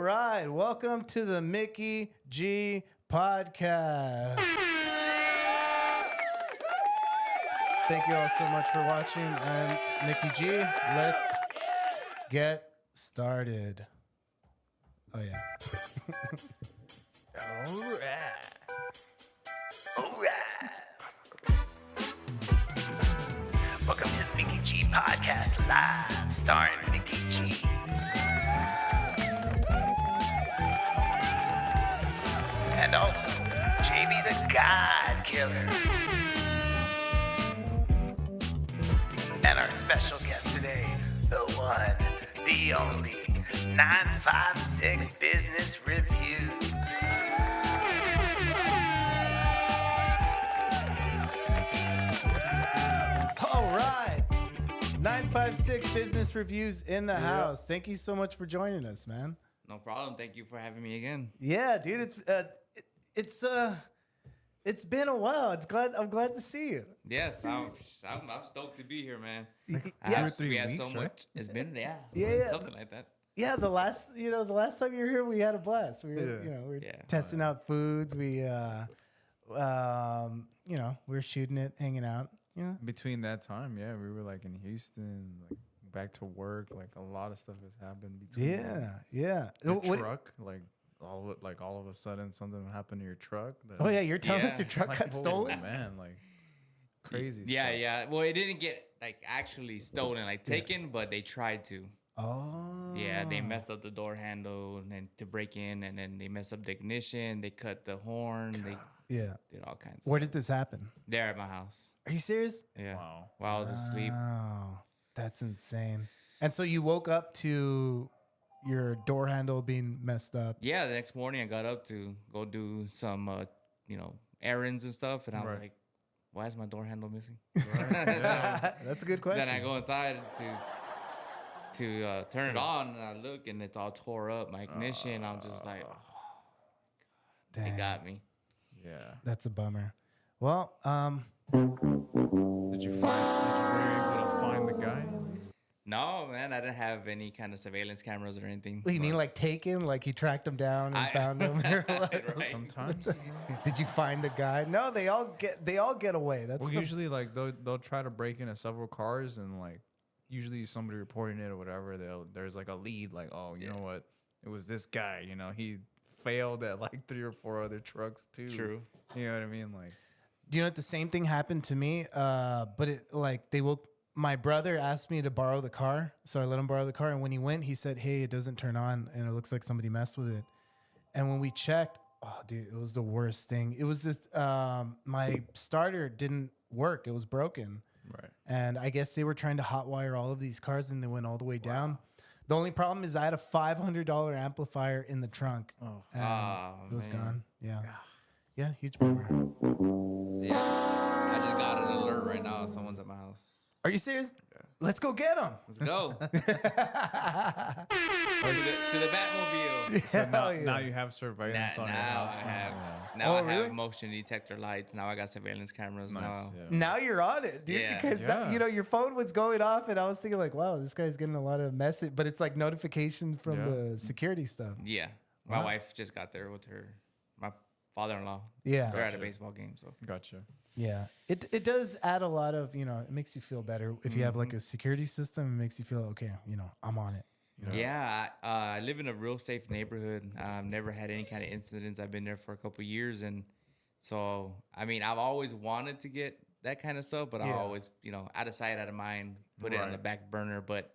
right, welcome to the Mickey G podcast. Thank you all so much for watching. I'm Mickey G. Let's get started. Oh yeah. All right. Welcome to the Mickey G Podcast Live, starring Mickey G. And also, JB the God Killer. And our special guest today, the one, the only, 956 Business Reviews. All right. 956 Business Reviews in the house. Thank you so much for joining us, man. No problem. Thank you for having me again. Yeah, dude, it's been a while. I'm glad to see you. Yes, I'm stoked to be here, man. Yeah. We had so weeks, much. right? It's been Yeah. something like that. Yeah, the last time you were here, we had a blast. We were, Yeah. testing out foods. We, we were shooting it, hanging out. You know, Between that time, yeah, we were like in Houston, like back to work. Like a lot of stuff has happened between. yeah. The What- truck, like all of a sudden something happened to your truck. Oh yeah, you're telling us Yeah. your truck like, got holy stolen. man, like crazy. Yeah, stuff. yeah. Well, it didn't get like actually stolen, like taken, but they tried to. Oh. Yeah, they messed up the door handle and then to break in, and then they messed up the ignition. They cut the horn. They Yeah. did all kinds. Where did this happen? There at my house. Are you serious? Yeah. Wow. While I was asleep. Oh, that's insane. And so you woke up to your door handle being messed up. Yeah, the next morning I got up to go do some, errands and stuff, and I was Right. like, "Why is my door handle missing?" That's a good question. Then I go inside to turn it on, and I look, and it's all tore up. My ignition, I'm just like, they Dang, got me. Yeah. that's a bummer. Well, Did you were you able to find the guy? At least? No, man, I didn't have any kind of surveillance cameras or anything. what do you mean, but like taken? Like you tracked him down and I- found him? Or what? Right. Sometimes. Did you find the guy? No, they all get away. That's Well, the, usually like they'll try to break into several cars and like usually somebody reporting it or whatever. There's like a lead like, oh, you know what? It was this guy. You know, he failed at like 3 or 4 other trucks too. True. You know what I mean? Like. Do you know what the same thing happened to me? But it like they woke. My brother asked me to borrow the car, so I let him borrow the car. And when he went, he said, "Hey, it doesn't turn on, and it looks like somebody messed with it." And when we checked, oh, dude, it was the worst thing. It was this. My starter didn't work; it was broken. Right. And I guess they were trying to hotwire all of these cars, and they went all the way down. The only problem is I had a $500 amplifier in the trunk, Oh. and Oh, it was man. gone. Yeah, huge bummer. Yeah. I just got an alert right now. Someone's at my house. Are you serious? Let's go get him. Let's go to the Batmobile. So now, Hell yeah. now you have surveillance on your house. I have Yeah. now Oh, I really? have motion detector lights. Now I got surveillance cameras. Nice. Now. Yeah. Now you're on it, dude. Yeah. Because Yeah. your phone was going off, and I was thinking like, wow, this guy's getting a lot of message, but it's like notification from Yeah. the security stuff. Yeah, my Wow. wife just got there with my father-in-law. Yeah, They're at a Gotcha. baseball game, so Gotcha. yeah. It does add a lot of it makes you feel better if you have like a security system. It makes you feel okay. I'm on it. yeah. I live in a real safe neighborhood. I've never had any kind of incidents. I've been there for a couple years, and so I mean, I've always wanted to get that kind of stuff, but I Yeah. always, out of sight, out of mind, put it on the Right. back burner. But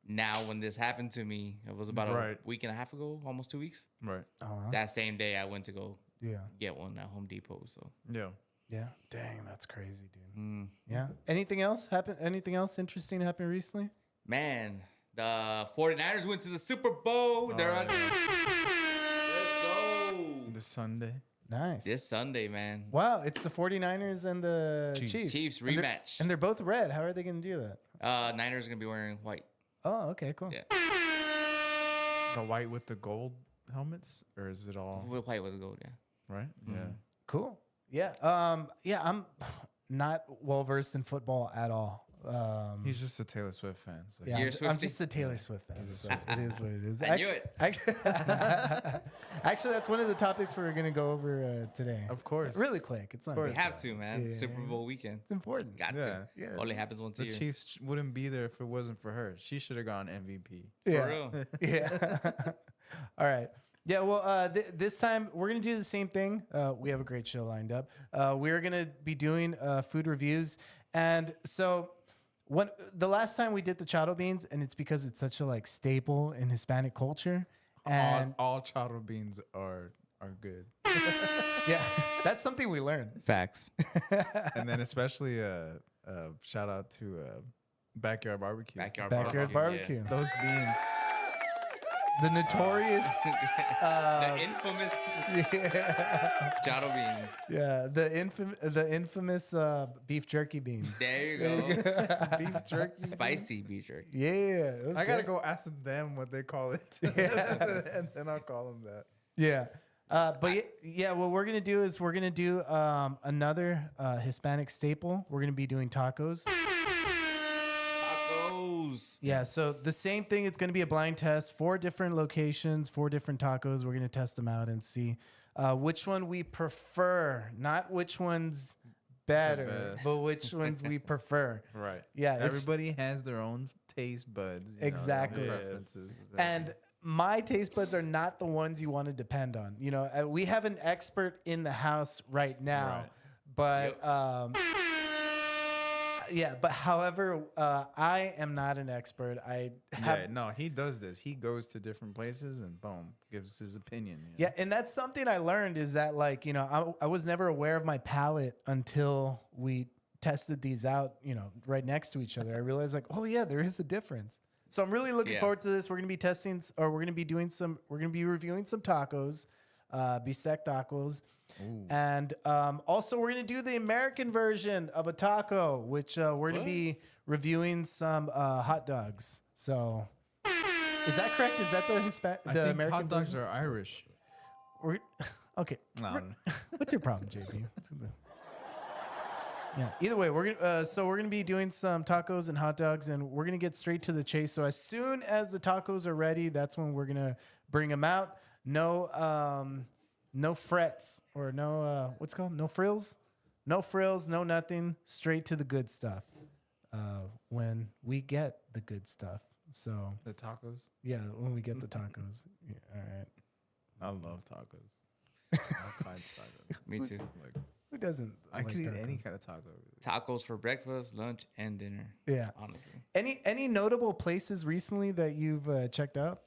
now, when this happened to me, it was about a Right. week and a half ago, almost 2 weeks. Right. That same day, I went to go Yeah, get one at Home Depot. So Yeah. yeah. Dang, that's crazy, dude. mm. Yeah. Anything else happen? Anything else interesting happened recently? Man, the 49ers went to the Super Bowl. They're on. Let's go. This Sunday. Nice. This Sunday, man. Wow, it's the 49ers and the Chiefs. Chiefs And they're- rematch. And they're both red. How are they going to do that? Niners gonna be wearing white. Oh, okay, cool. Yeah, The white with the gold helmets, or is it all with white with the gold. Yeah. right? Cool. Yeah. Yeah, I'm not well versed in football at all. He's just a Taylor Swift fan. So Yeah, You're I'm Swiftie? just a Taylor Swift fan. So it is what it is. I knew it. Actually, that's one of the topics we're gonna go over today. Of course. Really quick. It's not. We big. have to, man. Yeah. Super Bowl weekend. It's important. Got Yeah. to. Yeah. Only happens once a The year. Chiefs wouldn't be there if it wasn't for her. She should have gone MVP. Yeah. For real. Yeah. All right. Yeah. Well, this time we're gonna do the same thing. We have a great show lined up. We're gonna be doing food reviews, and so when the last time we did the chado beans, and it's because it's such a like staple in Hispanic culture, and all chado beans are good. yeah, that's something we learned. Facts. And then especially shout out to Backyard Barbecue. Backyard yeah. barbecue. Those beans. The notorious. The infamous Yeah. chado beans. Yeah, the infamous beef jerky beans. There you go. Beef jerky. Spicy beef jerky. Yeah, it was I gotta good. go ask them what they call it. And then I'll call them that. Yeah. Yeah, what we're gonna do is we're gonna do another Hispanic staple. We're gonna be doing tacos. Tacos. Yeah, so the same thing. It's gonna be a blind test. 4 different locations, 4 different tacos. We're gonna test them out and see which one we prefer, not which one's better, best. but which ones we prefer. Right. Yeah, it's- Everybody has their own taste buds. you know, their own Exactly. preferences. And my taste buds are not the ones you want to depend on. You know, we have an expert in the house right now, Right. but yeah. But however, I am not an expert. I have yeah, no, he does this. He goes to different places and boom, gives his opinion. you know? yeah, and that's something I learned is that like you know I was never aware of my palate until we tested these out. You know, right next to each other. I realized like, oh yeah, there is a difference. So I'm really looking Yeah. forward to this. We're gonna be testing, or we're gonna be doing some. We're gonna be reviewing some tacos, bistec tacos, and also we're gonna do the American version of a taco, which we're gonna be reviewing some hot dogs. So, is that correct? Is that the I the think American hot dogs version? are Irish. We're, okay. No, What's your problem, JP? Yeah. Either way, we're gonna be doing some tacos and hot dogs, and we're gonna get straight to the chase. So as soon as the tacos are ready, that's when we're gonna bring them out. No frets or no what's it called? No frills, no nothing. Straight to the good stuff. When we get the good stuff. So the tacos. yeah, when we get the tacos. Yeah, all right. I love tacos. All kinds of tacos. Me too. Like, Who doesn't? I like could eat tacos? any kind of taco. Really. Tacos for breakfast, lunch, and dinner. Yeah. Honestly. Any notable places recently that you've checked out?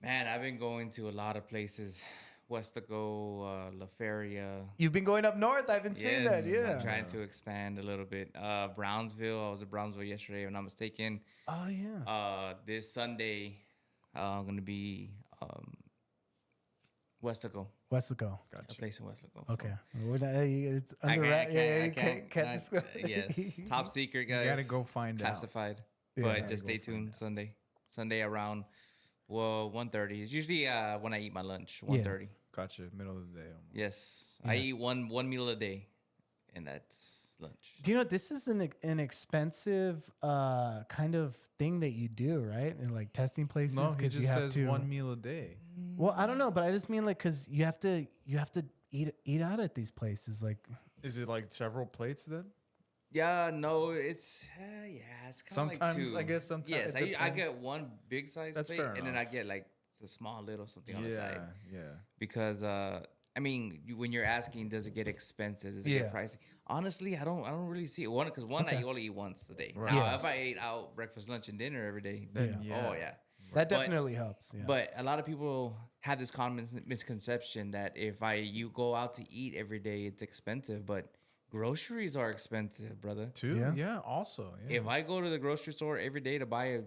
Man, I've been going to a lot of places. Westaco, La Feria. You've been going up north. I've been seeing that. Yes, Yeah. I'm trying to expand a little bit. Brownsville. I was at Brownsville yesterday, if I'm not mistaken. Oh yeah. This Sunday, I'm gonna be Westaco. Westaco. A place in Westaco. Okay. We're not- it's I under wrap. Yeah, you can't can't discuss. yes, top secret, guys. You gotta go find out. classified. Yeah. But Gotta just stay tuned Sunday around 1:30. It's usually when I eat my lunch, 1:30. Gotcha. Middle of the day. Almost. Yes, I eat one meal a day, and that's lunch. Do you know this is an expensive kind of thing that you do, right? In like testing places No, he because just you have says to. one meal a day. Well, I don't know, but I just mean like because you have to eat out at these places. Like Is it like several plates then? Yeah, no, it's it's kind of like Sometimes, two. I guess sometimes Yes, it I depends. get one big size That's plate, fair and then I enough. get like a small little something on the side. Yeah. Because I mean, when you're asking, does it get expensive? Does it Yeah. get pricey? Honestly, I don't really see it. Because I only eat once a day. Right. Now, Yeah. if I ate out breakfast, lunch, and dinner every day, Then oh yeah. that But- definitely helps. Yeah. But a lot of people have this common misconception that if you go out to eat every day, it's expensive. But groceries are expensive, brother. Too? Yeah. Yeah. Also. Yeah. If I go to the grocery store every day to buy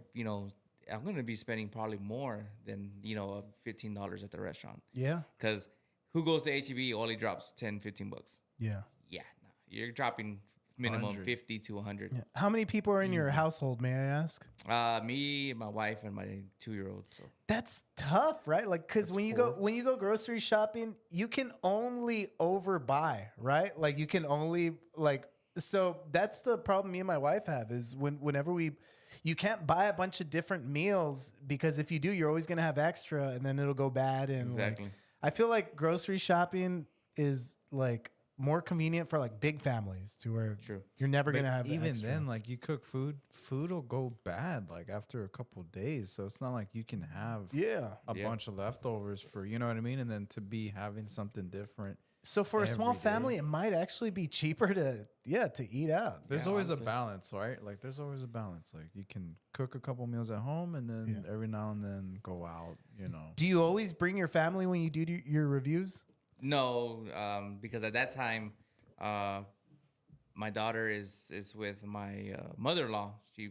I'm going to be spending probably more than, $15 at the restaurant. yeah. Because who goes to HEB only drops 10, 15 bucks? Yeah. Yeah, no. You're dropping minimum 100. 50 to 100. Yeah. How many people are in your household? May I ask? Me, my wife, and my 2-year-old. So That's tough, right? Like, cause when you go grocery shopping, you can only overbuy, right? Like, you can only like So that's the problem me and my wife have is whenever you can't buy a bunch of different meals because if you do, you're always gonna have extra and then it'll go bad. And Exactly. like, I feel like grocery shopping is like more convenient for like big families to where True. you're never But gonna have even extra. then, like you cook food will go bad like after a couple days. So it's not like you can have Yeah. a Yeah. bunch of leftovers for you know what I mean, and then to be having something different. So for a small Every day. family, it might actually be cheaper to eat out. There's Yeah, always honestly. a balance, right? Like there's always a balance. Like you can cook a couple meals at home and then Yeah. every now and then go out. You know. Do you always bring your family when you do your reviews? No, because at that time, my daughter is with my mother-in-law. She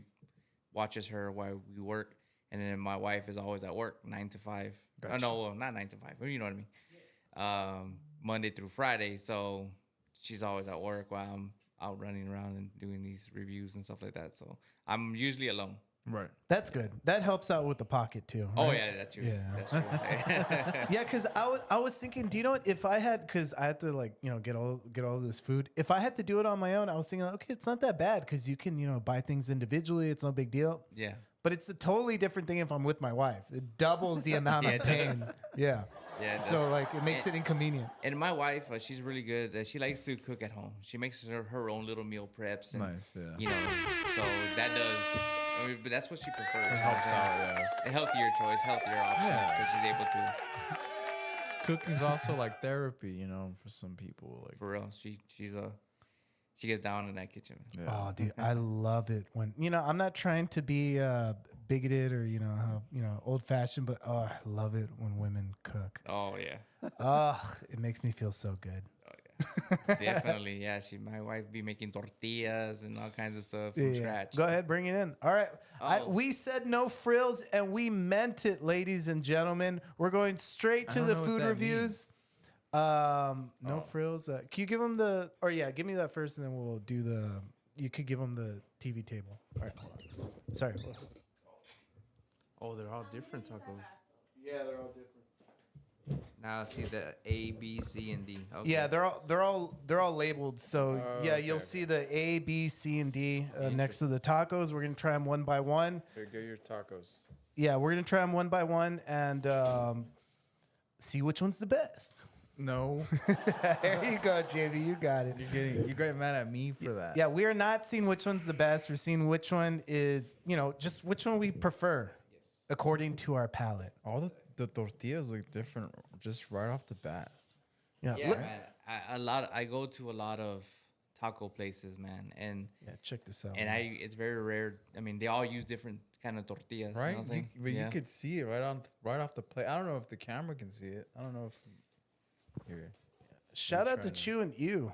watches her while we work, and then my wife is always at work 9 to 5. Gotcha. No, well, not 9 to 5. But you know what I mean. Monday through Friday, so she's always at work while I'm out running around and doing these reviews and stuff like that. So I'm usually alone. Right. That's good. That helps out with the pocket too. Oh right? yeah, that's true. Yeah. That's true. Yeah, because I was thinking, do you know what? If I had, because I had to like get all of this food. If I had to do it on my own, I was thinking, okay, it's not that bad because you can buy things individually. It's no big deal. Yeah. But it's a totally different thing if I'm with my wife. It doubles the amount Yeah, of it pain. does. Yeah. Yeah. So like it makes it inconvenient. And my wife, she's really good. She likes to cook at home. She makes her own little meal preps. And, Nice, yeah. You know, so that does. I mean, but that's what she prefers. It helps out, yeah. A healthier choice, healthier options, Yeah. because she's able to. Cooking's also like therapy, you know, for some people. Like For real, she gets down in that kitchen. yeah. Oh, dude, I love it when I'm not trying to be bigoted or old fashioned, but I love it when women cook. Oh yeah, Oh, it makes me feel so good. definitely. Yeah, my wife be making tortillas and all kinds of stuff from scratch. Go ahead, bring it in. All right. Oh. We said no frills and we meant it, ladies and gentlemen. We're going straight I to don't the know what food that reviews. No frills. Can you give them give me that first and then we'll do you could give them the TV table. All right, hold on. Sorry. Oh, they're all different tacos. Yeah, they're all different. Now I see the A, B, C, and D. Okay. Yeah, they're all labeled. So yeah, you'll see the A, B, C, and D next to the tacos. We're gonna try them one by one. Here, get your tacos. Yeah, we're gonna try them one by one and see which one's the best. No. There you go, JV. You got it. You got mad at me for that. Yeah, we are not seeing which one's the best. We're seeing which one is, just which one we prefer according to our palate. All the tortillas look different just right off the bat. Yeah. Yeah, look- man. I go to a lot of taco places, man, and Yeah, check this out. it's very rare. I mean, they all use different kind of tortillas. You know Right? what I'm saying? But Yeah. you could see it right off the plate. I don't know if the camera can see it. I don't know if here. Shout out to try Chew and you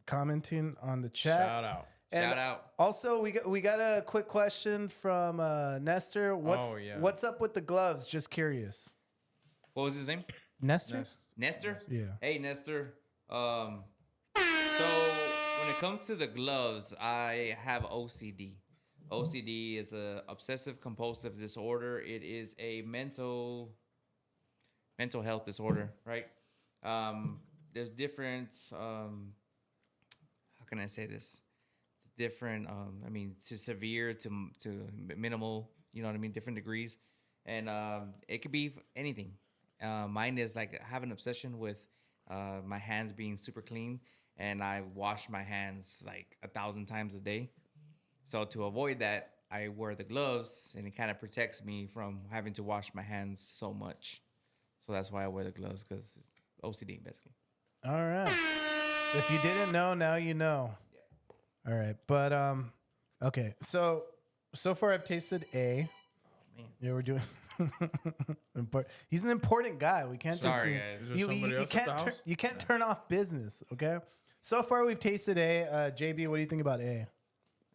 commenting on the chat. Shout out. And Shout out. Also, we got a quick question from Nestor. What's up with the gloves? Just curious. What was his name? Nestor? Nestor? Yeah. Hey, Nestor. So when it comes to the gloves, I have OCD. OCD is a obsessive compulsive disorder. It is a mental health disorder, right? There's different. How can I say this? It's different. I mean, to severe to minimal. You know what I mean? Different degrees, and it could be anything. Mine is like I have an obsession with my hands being super clean, and I wash my hands like 1,000 times a day. So to avoid that, I wear the gloves, and it kind of protects me from having to wash my hands so much. So that's why I wear the gloves, because it's OCD basically. All right. If you didn't know, now you know. All right. But okay. So far I've tasted A. Man. Yeah, we're doing he's an important guy. We can't Sorry, just guys. Is there you, somebody you else at can't the house? you can't turn off business, okay? So far we've tasted A. JB, what do you think about A?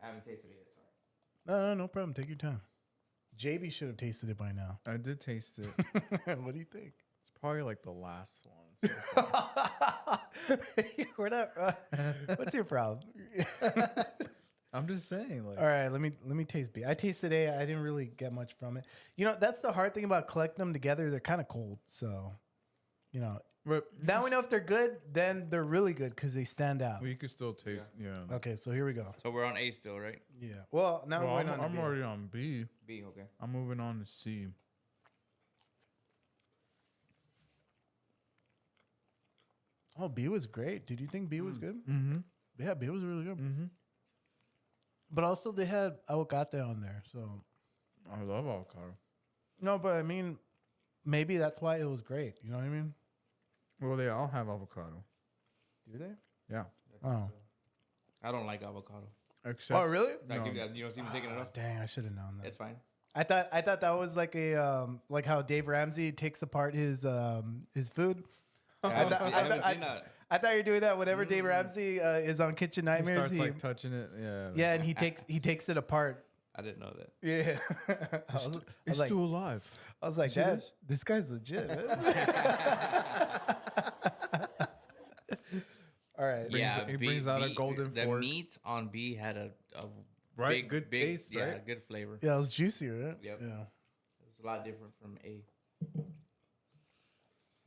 I haven't tasted it yet. Sorry. No problem. Take your time. JB should have tasted it by now. I did taste it. What do you think? It's probably like the last one. So We're not. What's your problem? I'm just saying, like, All right, let me taste B. I tasted A. I didn't really get much from it. That's the hard thing about collecting them together. They're kind of cold, so But Now we know if they're good, then they're really good because they stand out. well, you can still taste. Yeah. Okay, so here we go. So we're on A still, right? Yeah. Well, now Well, we're going on. I'm to B. already on B. B, okay. I'm moving on to C. Oh, B was great. Did you think B was good? Mm-hmm. Yeah, B was really good. Mm-hmm. But also they had avocado on there, so I love avocado. no. But I mean, maybe that's why it was great. You know what I mean? Well, they all have avocado. Do they? Yeah. Oh. I don't like avocado. Except Oh, really? Like, No. you don't see me taking it off? Dang, I should have known that. It's fine. I thought that was like a like how Dave Ramsey takes apart his food. I haven't thought- seen- I I haven't thought- seen that. I thought you were doing that whenever Dave Ramsey is on Kitchen he Nightmares. starts like touching it. Yeah. yeah, and he takes it apart. I didn't know that. Yeah, I was like, alive. I was like, see Dad, this? this guy's legit. All right. He brings out a golden The fork. meat on B had a Right, good taste, yeah, right? good flavor. Yeah, it was juicy, right? Yep. Yeah. It's a lot different from A.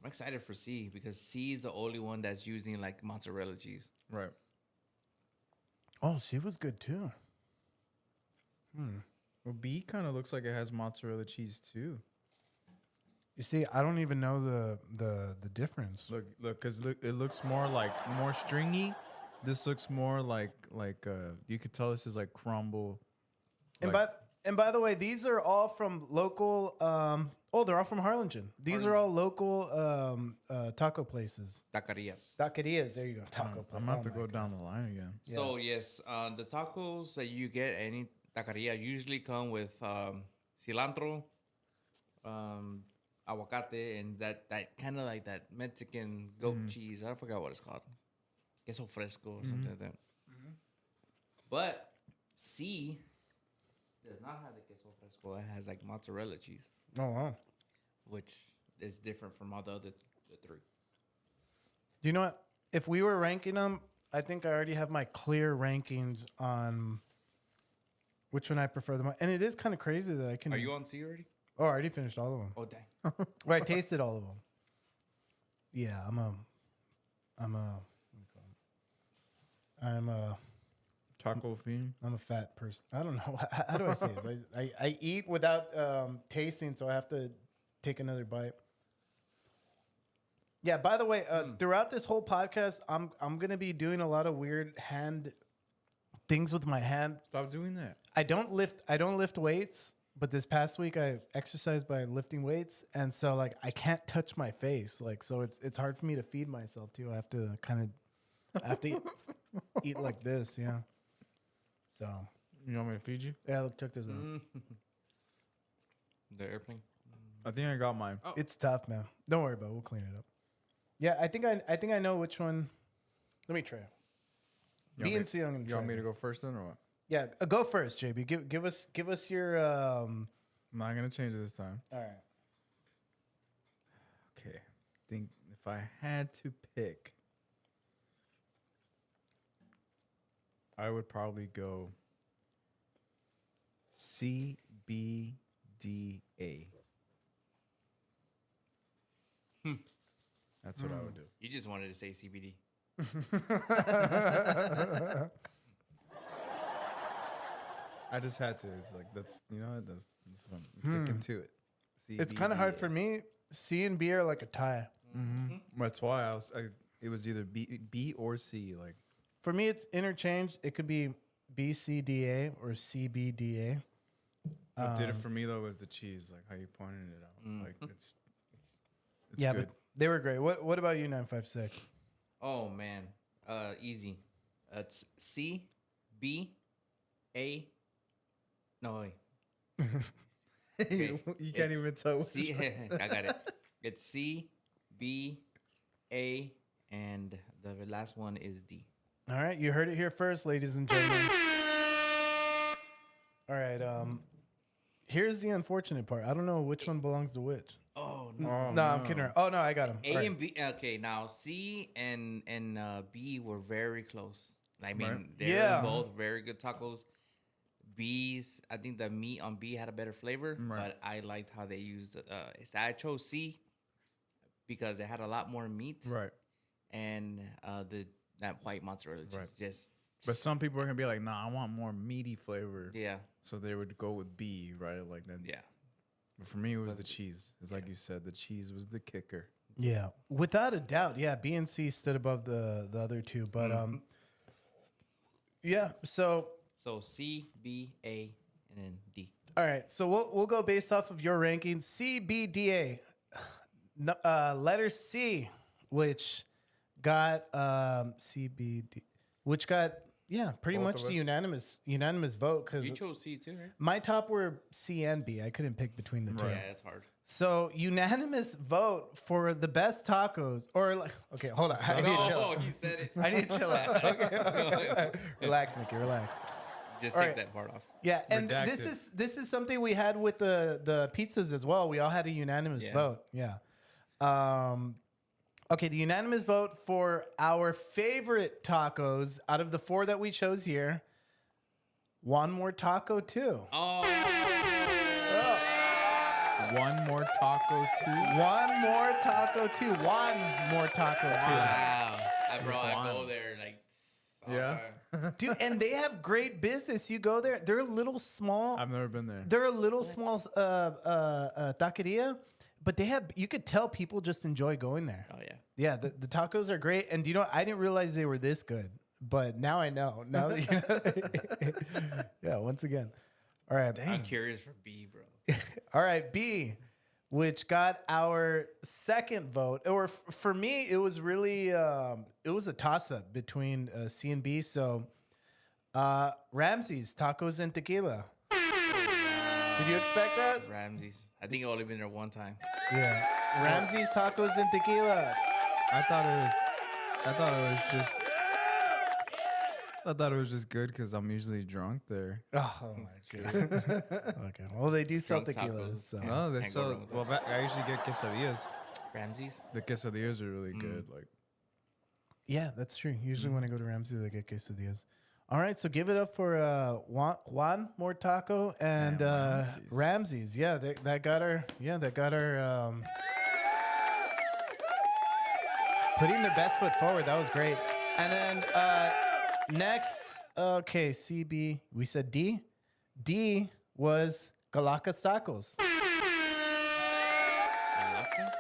I'm excited for C because C is the only one that's using like mozzarella cheese. Right. Oh, C was good too. Well, B kind of looks like it has mozzarella cheese too. You see, I don't even know the difference. Look, because it looks more stringy. This looks more like you could tell this is like crumble. And like- by the way, these are all from local. They're all from Harlingen. These are all local taco places. Taquerias. Taquerias. There you go. Taco. I'm about to go down the line again. So yes, the tacos that you get at any taqueria usually come with cilantro, aguacate, and that kind of like that Mexican goat cheese. I forgot what it's called. Queso fresco or something like that. But C does not have the queso fresco. It has like mozzarella cheese, Oh wow. which is different from all the other the three. Do you know what? If we were ranking them, I think I already have my clear rankings on which one I prefer the most. And it is kind of crazy that I can. Are you on C already? Oh, I already finished all of them. Oh dang! Or I tasted all of them. Yeah, I'm Taco fiend. a fat person. I don't know. How do I say this? I eat without tasting, so I have to take another bite. Yeah. By the way, throughout this whole podcast, I'm gonna be doing a lot of weird hand things with my hand. Stop doing that. I don't lift weights, but this past week I exercised by lifting weights, and so like I can't touch my face, like so it's hard for me to feed myself too. I have to eat like this, yeah. So You want me to feed you? yeah, look, check this out. The airplane. I think I got mine. It's tough, man. Don't worry about it. We'll clean it up. Yeah, I think I know which one. Let me try. B and C. I'm gonna You try. want me to go first then or what? Yeah, go first, JB. Give us your. I'm not gonna change it this time. All right. Okay. Think if I had to pick, I would probably go C B D A. That's what I would do. You just wanted to say CBD. I just had to. It's like that's that's what I'm sticking to it. It's kind of hard for me. C and B are like a tie. That's why it was either B or C. Like For me, it's interchanged. It could be B C D A or C B D A. what did it for me though was the cheese. Like how you pointed it out. Like it's Yeah, good. but they were great. What about you, 956? Oh man, easy. It's C, B, A. No wait. Okay. You can't even tell. Which C. one. I got it. It's C, B, A, and the last one is D. All right, you heard it here first, ladies and gentlemen. All right, here's the unfortunate part. I don't know which one belongs to which. Oh no. Oh, No, I'm kidding. Oh no, I got him. A and B. Okay, now C and B were very close. I mean, Right. they're Yeah. both very good tacos. B's, I think the meat on B had a better flavor, Right. but I liked how they used it. So I chose C because it had a lot more meat. Right. And that white mozzarella cheese Right. just But some people are gonna be like, nah, I want more meaty flavor. yeah. So they would go with B, right? Like that. Yeah. But for me, it was the cheese. It's like you said, the cheese was the kicker. Yeah, without a doubt. Yeah, B and C stood above the other two, but yeah. So So C, B, A, and then D. all right, so we'll go based off of your ranking. C, B, D, A. No, letter C, which got C, B, D, which got pretty Both much of the us. unanimous vote because You chose C too, right? my top were C and B. I couldn't pick between the two. Right. Yeah, that's hard. So unanimous vote for the best tacos, or like, okay, hold on, I need to chill. Oh, he said it. I need to chill out. Okay. Relax, Mickey. Relax. Just All take right. that part off. Yeah, and this Redacted. is something we had with the pizzas as well. We all had a unanimous Yeah. vote. Yeah. Okay, the unanimous vote for our favorite tacos out of the 4 that we chose here. One more taco too. Oh, One more taco too. One more taco too. One more taco too. wow. I go Wow. there like. Yeah. Dude, and they have great business. You go there, they're a little small. I've never been there. They're a little small taqueria, but you could tell people just enjoy going there. Oh yeah. Yeah, the tacos are great. And I didn't realize they were this good, but now I know. Now that you know. Yeah, once again. All right. I'm curious for B, bro. All right, B, which got our second vote. Or for me, it was really it was a toss-up between C and B. So Ramsey's Tacos and Tequila. Did you expect that? Ramsey's. I think I've only been there one time. Yeah. Ramsey's Tacos and Tequila. I thought it was just good because I'm usually drunk there. Oh my god. Okay. Well, they do sell Drunk tequila. tacos. So. Yeah. No, they Can't go sell. wrong with Well, I usually get quesadillas. Ramsey's. The quesadillas are really good. Like Yeah, that's true. Usually when I go to Ramsey, they get quesadillas. All right, so give it up for Juan More Taco and Ramsey's. Yeah, that got her. Yeah, that got her. Putting their best foot forward. That was great. And then next, okay, CB. We said D. D was Galacas Tacos.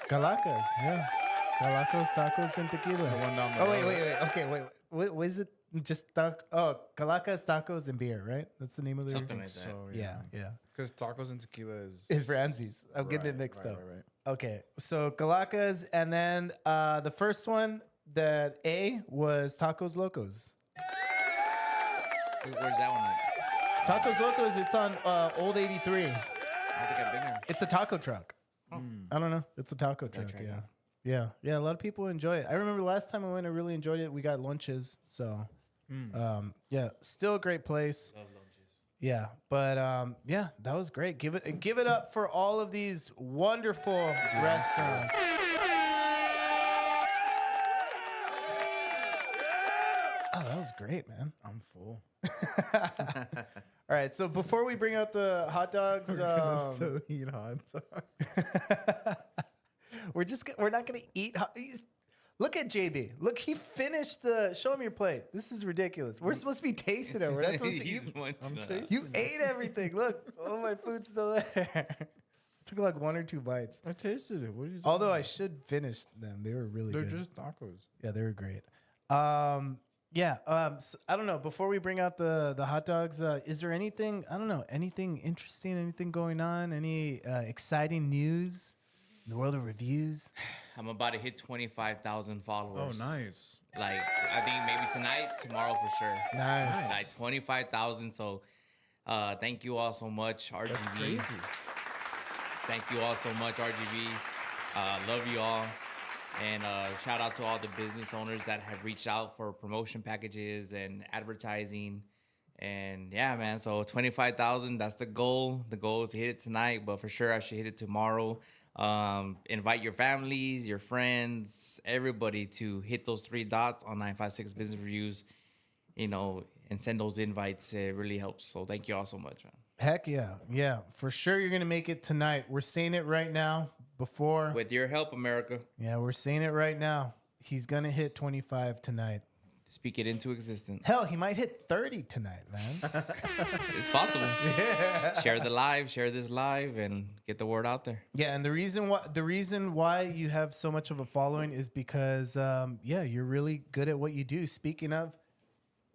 Galacas, yeah. Galacos Tacos and Tequila. one down the Oh wait, road. wait. Okay, wait. What is it? Just Galacas Tacos and Beer, right? That's the name of the Something like that. so. Yeah, yeah. Because tacos and tequila is. It's Ramsey's. I'm getting it Right, mixed right, up. right. Okay, so Galacas, and then the first one, that A was Tacos Locos. Where's that one at? Tacos Locos. It's on Old 83. I don't think I've been there. It's a taco truck. I don't know. It's a taco truck. try it Yeah. out. Yeah. Yeah. A lot of people enjoy it. I remember last time I went, I really enjoyed it. We got lunches. So, yeah, still a great place. Love lunches. Yeah. But, yeah, that was great. Give it up for all of these wonderful restaurants. Oh, that was great, man. I'm full. All right. So before we bring out the hot dogs, Still eat hot dogs. we're not gonna eat. Look at JB. Look, he finished the. Show him your plate. This is ridiculous. We're supposed to be tasting it. We're not supposed to He's eat. munching on tasting it. You ate everything. Look, all my food's still there. Took like 1 or 2 bites. I tasted it. What are you? Although I should finish them. They were really they're good. just tacos. Yeah, they were great. Yeah. So I don't know. Before we bring out the hot dogs, is there anything? I don't know. Anything interesting? Anything going on? Any exciting news in the world of reviews? I'm about to hit 25,000 Oh, followers. nice. Like, I think maybe tonight, tomorrow for sure. Nice. Like 25,000. So, thank you all so much, RGB. That's crazy. Thank you all so much, RGB. Love you all. And shout out to all the business owners that have reached out for promotion packages and advertising. And yeah, man, so 25,000, that's the goal. The goal is to hit it tonight, but for sure I should hit it tomorrow. Invite your families, your friends, everybody to hit those 3 dots on 956 Business Reviews, and send those invites. It really helps. So thank you all so much, man. Heck yeah. Yeah. For sure you're going to make it tonight. We're saying it right now. before. With your help, America, Yeah, we're saying it right now. He's gonna hit 25 tonight. speak it into existence. Hell, he might hit 30 tonight, man. It's possible. Share this live, and get the word out there. Yeah, and the reason why you have so much of a following is because you're really good at what you do. Speaking of,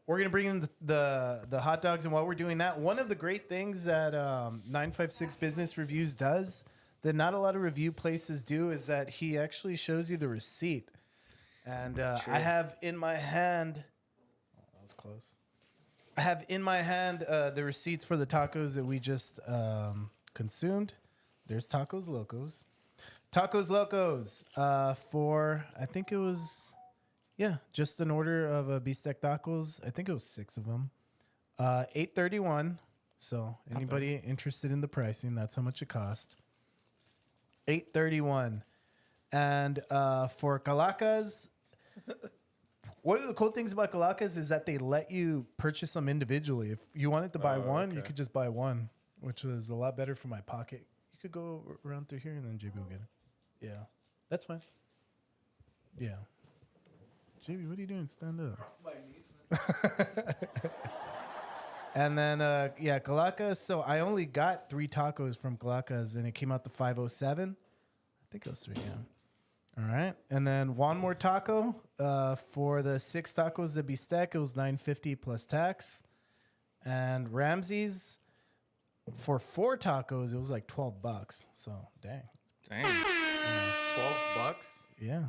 we're gonna bring in the hot dogs, and while we're doing that, one of the great things that 956 Business Reviews does that not a lot of review places do is that he actually shows you the receipt. And I have in my hand, that was close. I have in my hand the receipts for the tacos that we just consumed. There's Tacos Locos. Tacos Locos for, I think it was, just an order of beefsteak tacos. I think it was 6 of them. $8.31. So anybody interested in the pricing, that's how much it cost. $8.31. And for Calacas, one of the cool things about Calacas is that they let you purchase them individually. If you wanted to buy one, you could just buy one, which was a lot better for my pocket. You could go around through here and then JB will get it. Yeah, that's fine. Yeah. JB, what are you doing? Stand up. And then, Calacas. So I only got 3 tacos from Calacas, and it came out to $507. I think it was 3, yeah. All right. And then one more taco for the 6 tacos that be stacked. It was $9.50 plus tax. And Ramsey's for 4 tacos, it was like $12. So dang. 12 $12? Yeah.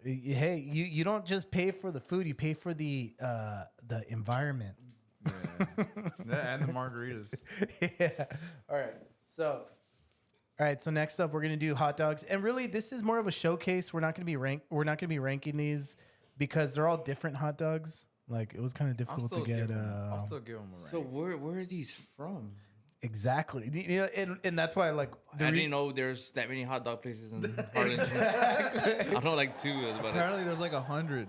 Hey, you don't just pay for the food, you pay for the environment. Yeah, and the margaritas. Yeah. All right. So next up, we're gonna do hot dogs, and really, this is more of a showcase. We're not gonna be ranking these because they're all different hot dogs. Like, it was kind of difficult to get. I'll still give them a rank. So where are these from? Exactly. You know, and that's why, like, I didn't know there's that many hot dog places in Harlingen. I know like 2, but Apparently, there's like 100.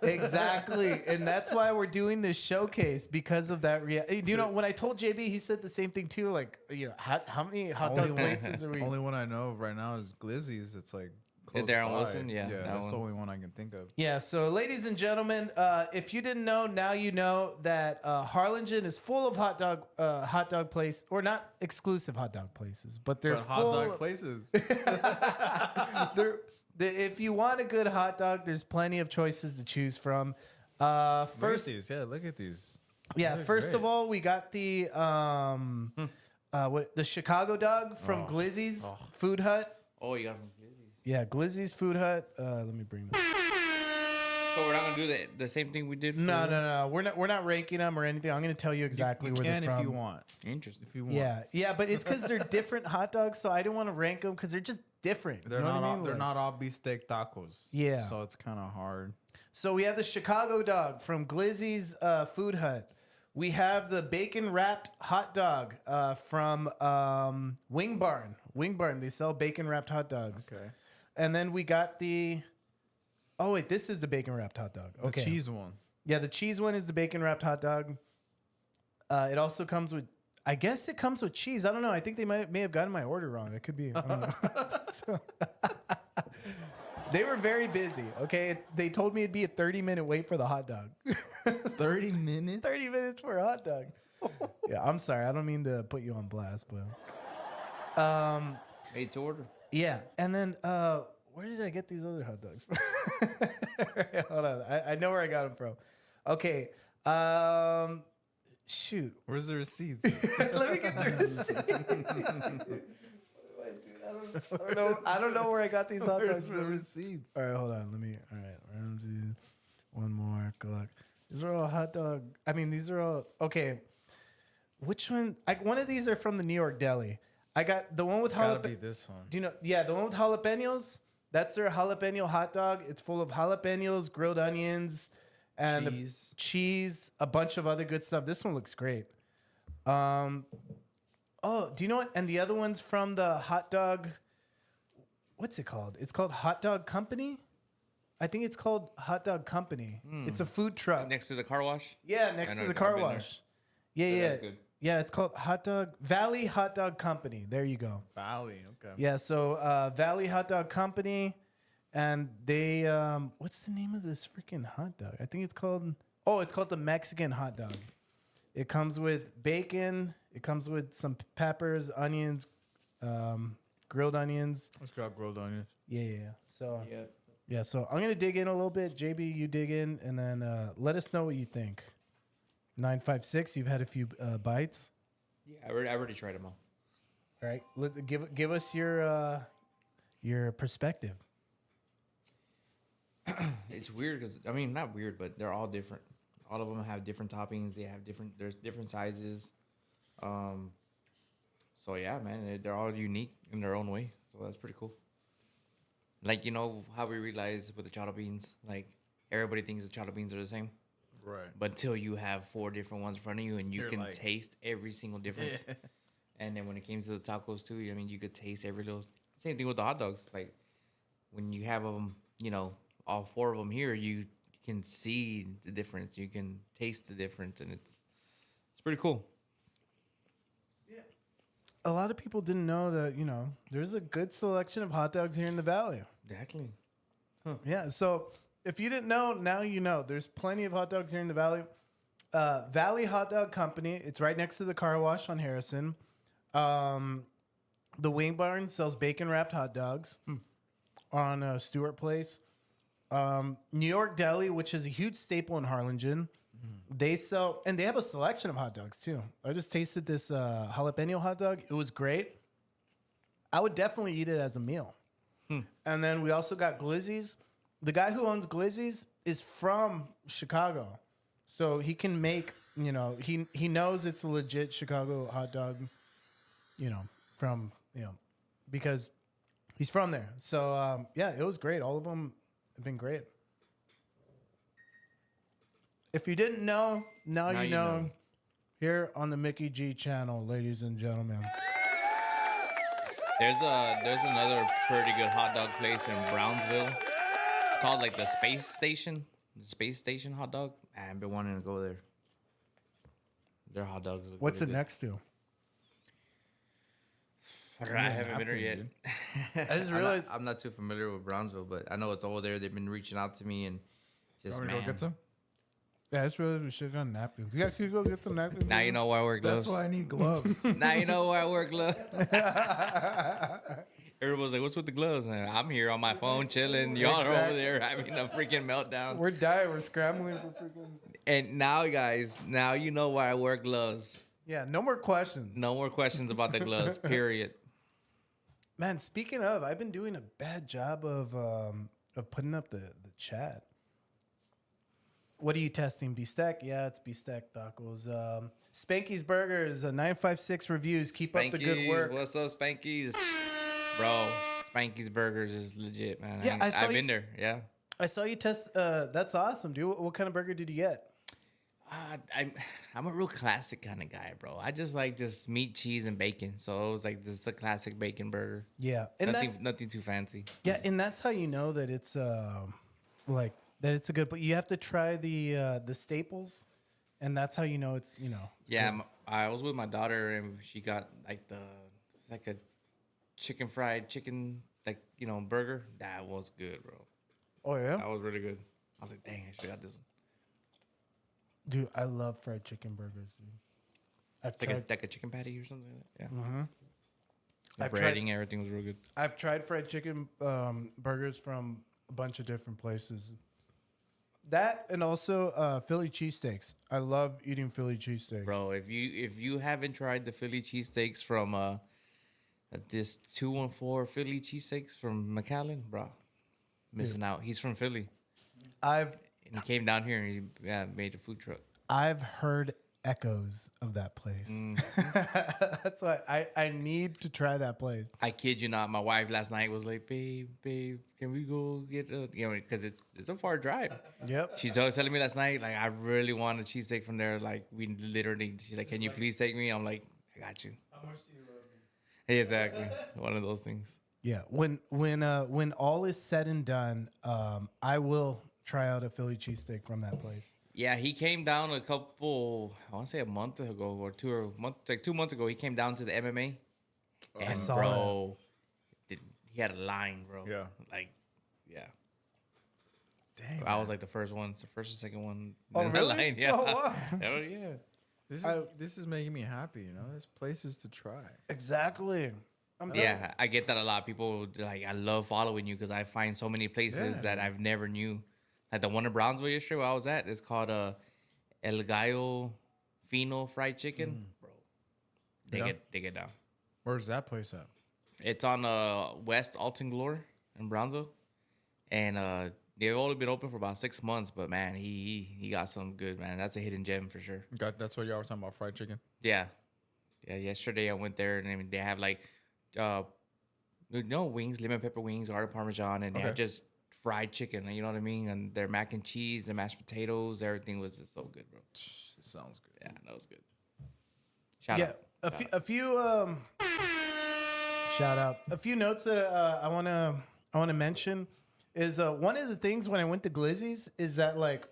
Exactly, and that's why we're doing this showcase because of that. You know, when I told JB, he said the same thing too. Like, you know, how many hot dog places are we? Only one I know of right now is Glizzy's. It's like close Darren by. Wilson? Yeah, that that's one. the only one I can think of. Yeah. So, ladies and gentlemen, if you didn't know, now you know that Harlingen is full of hot dog place, or not exclusive hot dog places, but they're But full. hot dog places. If you want a good hot dog, there's plenty of choices to choose from. First, look at these. yeah. They're First of great. all, we got the the Chicago dog from Glizzy's Food Hut. oh, you got from Glizzy's. Yeah, Glizzy's Food Hut. Let me bring that. So we're not gonna do the same thing we did. No. We're not ranking them or anything. I'm gonna tell you exactly You where can they're from. if you want. Interesting. If you want. Yeah, but it's because they're different hot dogs, so I didn't want to rank them because they're just different. They're you know not. what I All, mean? they're Like- not all beefsteak tacos. Yeah. So it's kind of hard. So we have the Chicago dog from Glizzy's Food Hut. We have the bacon wrapped hot dog from Wing Barn. Wing Barn, they sell bacon wrapped hot dogs. Okay. And then we got the. Oh wait, this is the bacon wrapped hot dog. The Okay. cheese one. Yeah, the cheese one is the bacon wrapped hot dog. It also comes with. I guess it comes with cheese. I don't know. I think they may have gotten my order wrong. It could be. I don't know. So- they were very busy. Okay, they told me it'd be a 30-minute wait for the hot dog. 30 minutes. 30 minutes for a hot dog. Yeah, I'm sorry. I don't mean to put you on blast, but Made to order. yeah. And then where did I get these other hot dogs from? Hold on. I know where I got them from. Okay. Shoot. Where's the receipts? Let me get the receipt. I don't know where I got these hot dogs the from. receipts? All right, hold on. All right. Ramsey, one more. Glock. These are all hot dog. I mean, these are all okay. Which one? One of these are from the New York Deli. I got the one with Gotta be jalapeno. this one. Do you know? Yeah, the one with jalapenos. That's their jalapeno hot dog. It's full of jalapenos, grilled onions, and cheese, a bunch of other good stuff. This one looks great. Oh, do you know what? And the other one's from the hot dog. What's it called? It's called Hot Dog Company. I think it's called Hot Dog Company. It's a food truck. Next to the car wash. Yeah, next I to know, the I've car been there. wash. Yeah, So yeah. that's good. Yeah, it's called Valley Hot Dog Company. There you go. Valley. Okay. Yeah, so Valley Hot Dog Company, and they what's the name of this freaking hot dog? I think it's called the Mexican hot dog. It comes with bacon. It comes with some peppers, onions, grilled onions. It's got grilled onions. Yeah. So Yeah. yeah, so I'm gonna dig in a little bit. JB, you dig in, and then let us know what you think. 956, you've had a few bites. Yeah, I already tried them all. All right, give us your perspective. It's weird because I mean, not weird, but they're all different. All of them have different toppings. They have different. There's different sizes. So yeah, man, they're all unique in their own way. So that's pretty cool. Like, you know how we realize with the chata beans, like everybody thinks the chata beans are the same, Right. but until you have 4 different ones in front of you and you You're can like- taste every single difference. And then when it came to the tacos too, I mean, you could taste every little. Same thing with the hot dogs. Like when you have them, you know, all 4 of them here, you can see the difference. You can taste the difference, and it's pretty cool. A lot of people didn't know that, there's a good selection of hot dogs here in the Valley. Exactly. Yeah, so if you didn't know, now you know. There's plenty of hot dogs here in the Valley. Valley Hot Dog Company. It's right next to the car wash on Harrison. The Wing Barn sells bacon wrapped hot dogs on Stewart Place. New York Deli, which is a huge staple in Harlingen. They sell, and they have a selection of hot dogs too. I just tasted this jalapeno hot dog. It was great. I would definitely eat it as a meal. And then we also got Glizzy's. The guy who owns Glizzy's is from Chicago. So he can make, he knows it's a legit Chicago hot dog, because he's from there. So, yeah, it was great. All of them have been great. If you didn't know, now you know. Here on the Mickey G channel, ladies and gentlemen. There's another pretty good hot dog place in Brownsville. It's called like the Space Station. The Space Station hot dog. I've been wanting to go there. Their hot dogs look What's really it next to? good. I haven't been there yet. I just realized. I'm not too familiar with Brownsville, but I know it's over there. They've been reaching out to me and just Want me to go get some? Yeah, I just realized we should have done napkins. You guys can go get some napkins. now you know why I wear gloves. That's why I need gloves. Now you know why I wear gloves. Everyone's like, "What's with the gloves?" Man, I'm here on my phone chilling. Y'all are over Exactly. there having a freaking meltdown. We're dying. We're scrambling for freaking. And now, guys, now you know why I wear gloves. Yeah, no more questions. No more questions about the gloves. Period. Man, speaking of, I've been doing a bad job of putting up the chat. What are you testing? Beefsteak? Yeah, it's beefsteak tacos. Spanky's Burgers, 956 reviews. Keep up the good Spanky's, work. What's up, Spanky's? Bro, Spanky's Burgers is legit, man. Yeah, I saw I've you- been there. Yeah. I saw you test. That's awesome, dude. What kind of burger did you get? I'm a real classic kind of guy, bro. I just like meat, cheese, and bacon. So it was like just a classic bacon burger. Yeah, and Nothing too fancy. and that's how you know that it's like that it's a good. But you have to try the staples, and that's how you know it's Yeah, I was with my daughter and she got like it's like a fried chicken burger. That was good, bro. Oh yeah, That was really good. I was like, dang, I should have got this one. dude. I love fried chicken burgers, dude. I've Like a chicken patty or something like that. Yeah. Mm-hmm. The I've tried- breading, everything was real good. I've tried fried chicken burgers from a bunch of different places. That and also Philly cheesesteaks. I love eating Philly cheesesteaks. Bro, if you haven't tried the Philly cheesesteaks from this 214 Philly cheesesteaks from McAllen, bro, missing out. He's from Philly. I've And he came down here and he made a food truck. I've heard echoes of that place. That's why I need to try that place. I kid you not. My wife last night was like, babe, can we go get because it's a far drive. Yep. She was telling me last night, like, I really want a cheesesteak from there. Like, she's like, can you please take me? I'm like, I got you. How much do you love me? Exactly. One of those things. Yeah. When all is said and done, I will try out a Philly cheesesteak from that place. Yeah, he came down a couple, I want to say a month ago or 2 months ago. He came down to the MMA. And saw bro, he had a line, bro. Yeah. Like, yeah. Dang. I was like the first or second one. Oh, in the really? line. Yeah. Oh, wow. Hell yeah. This is making me happy. You know, there's places to try. Exactly. Yeah, I get that a lot. People like, I love following you because I find so many places Yeah. that I've never knew. Like the one in Brownsville yesterday where I was at, it's called El Gallo Fino Fried Chicken. Bro, Yeah. they get down. Where's that place at? It's on West Alton Glore in Brownsville, and they've only been open for about 6 months. But man, he got some good, man. That's a hidden gem for sure. That's what y'all were talking about, fried chicken. Yeah. Yesterday I went there and I mean, they have like, wings, lemon pepper wings, garlic parmesan, and they have Okay. just fried chicken. You know what I mean? And their mac and cheese, and mashed potatoes, everything was just so good, bro. It sounds good. Yeah, that was good. Shout Yeah, out. a few shout out. A few notes that I wanna mention is one of the things when I went to Glizzy's is that like,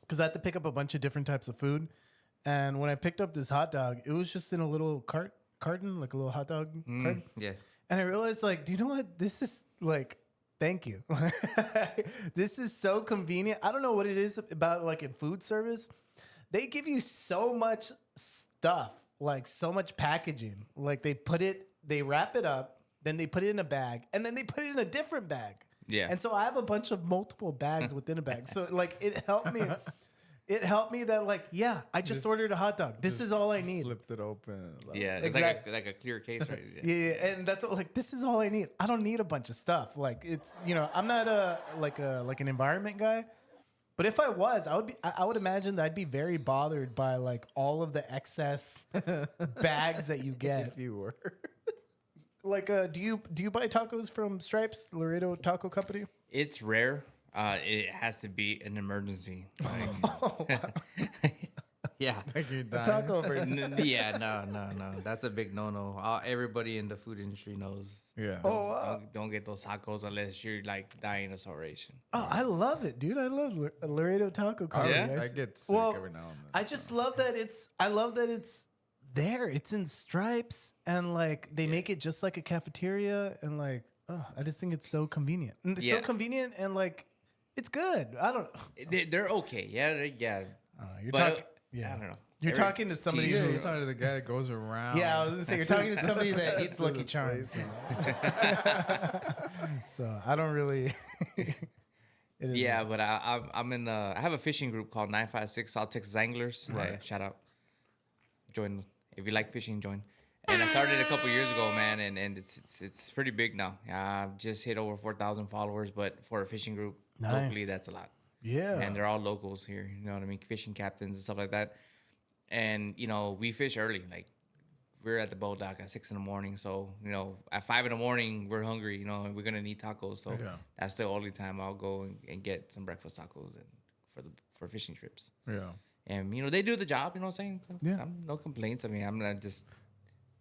because I had to pick up a bunch of different types of food, and when I picked up this hot dog, it was just in a little carton, like a little hot dog carton. Yeah. And I realized, like, do you know what? This is like, thank you. This is so convenient. I don't know what it is about, like, in food service. They give you so much stuff, like, so much packaging. Like, they wrap it up, then they put it in a bag, and then they put it in a different bag. Yeah. And so I have a bunch of multiple bags within a bag. So, like, it helped me. It helped me that, like, yeah, I just ordered a hot dog. This is all I need. Flipped it open. Yeah, it's Exactly. like a clear case, right? Yeah, and that's what, like, this is all I need. I don't need a bunch of stuff. Like, it's, you know, I'm not like an environment guy, but if I was, I would imagine that I'd be very bothered by like all of the excess bags that you get. If you were. Like, do you buy tacos from Stripes, Laredo Taco Company? It's rare. It has to be an emergency. Yeah. Like you're dying. Taco version. Yeah, no. That's a big no-no. Everybody in the food industry knows. Yeah. Oh, wow. Don't get those tacos unless you're like dying of starvation. Oh, I love it, dude. I love Laredo Taco Company. Yeah? I get sick every now and then. I just love that it's there. It's in Stripes, and like they make it just like a cafeteria, and like, oh, I just think it's so convenient. And it's so Yeah. convenient, and like, it's good. I don't. They're okay. Yeah, You're But, talking. Yeah, I don't know. You're Every- talking to somebody. cheese, Yeah, who, you're talking to the guy that goes around. yeah, I was gonna say you're talking to somebody that eats To Lucky the Charms. place. So I don't really. It is Yeah, but I'm in. I have a fishing group called 956 South Texas Anglers. Shout out. Join if you like fishing. Join. And I started a couple years ago, man, and it's pretty big now. I've just hit over 4,000 followers, but for a fishing group locally, Nice. that's a lot. Yeah. And they're all locals here. You know what I mean? Fishing captains and stuff like that. And you know, we fish early. Like we're at the boat dock at 6 a.m. So you know, at 5 a.m. we're hungry. You know, and we're gonna need tacos. So Yeah. that's the only time I'll go and get some breakfast tacos and for fishing trips. Yeah. And you know, they do the job. You know what I'm saying? Yeah. No complaints. I mean, I'm not just.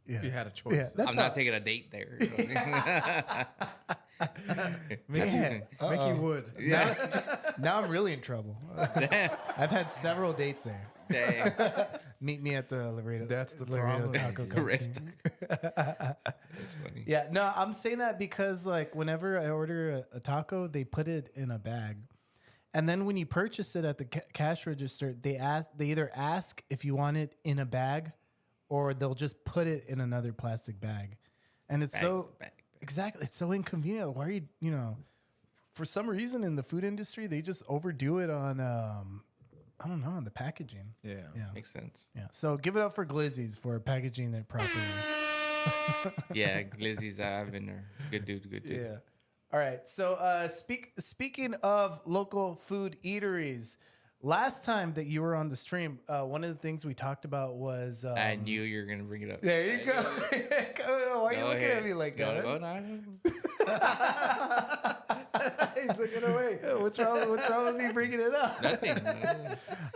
Yeah. If you had a choice. Yeah, that's I'm not taking a date there. You know what I mean? Mickey would. Yeah. Now I'm really in trouble. I've had several dates there. Dang. Meet me at the Laredo. That's the Laredo problem. Taco Company. Correct. That's funny. Yeah, no, I'm saying that because like whenever I order a taco, they put it in a bag, and then when you purchase it at the cash register, they either ask if you want it in a bag, or they'll just put it in another plastic bag, and it's Bag. exactly it's so inconvenient. Why are you know, for some reason in the food industry they just overdo it on I don't know, on the packaging. Yeah. Yeah, Makes sense. yeah. So give it up for Glizzy's for packaging it properly. Yeah, Glizzy's, I've been there. Good dude. Yeah. All right. So speaking of local food eateries, last time that you were on the stream, one of the things we talked about was I knew you were gonna bring it up. there you go. Why are you Go looking ahead. at me like Go, that? go, no. He's looking away. What's wrong with me bringing it up? Nothing.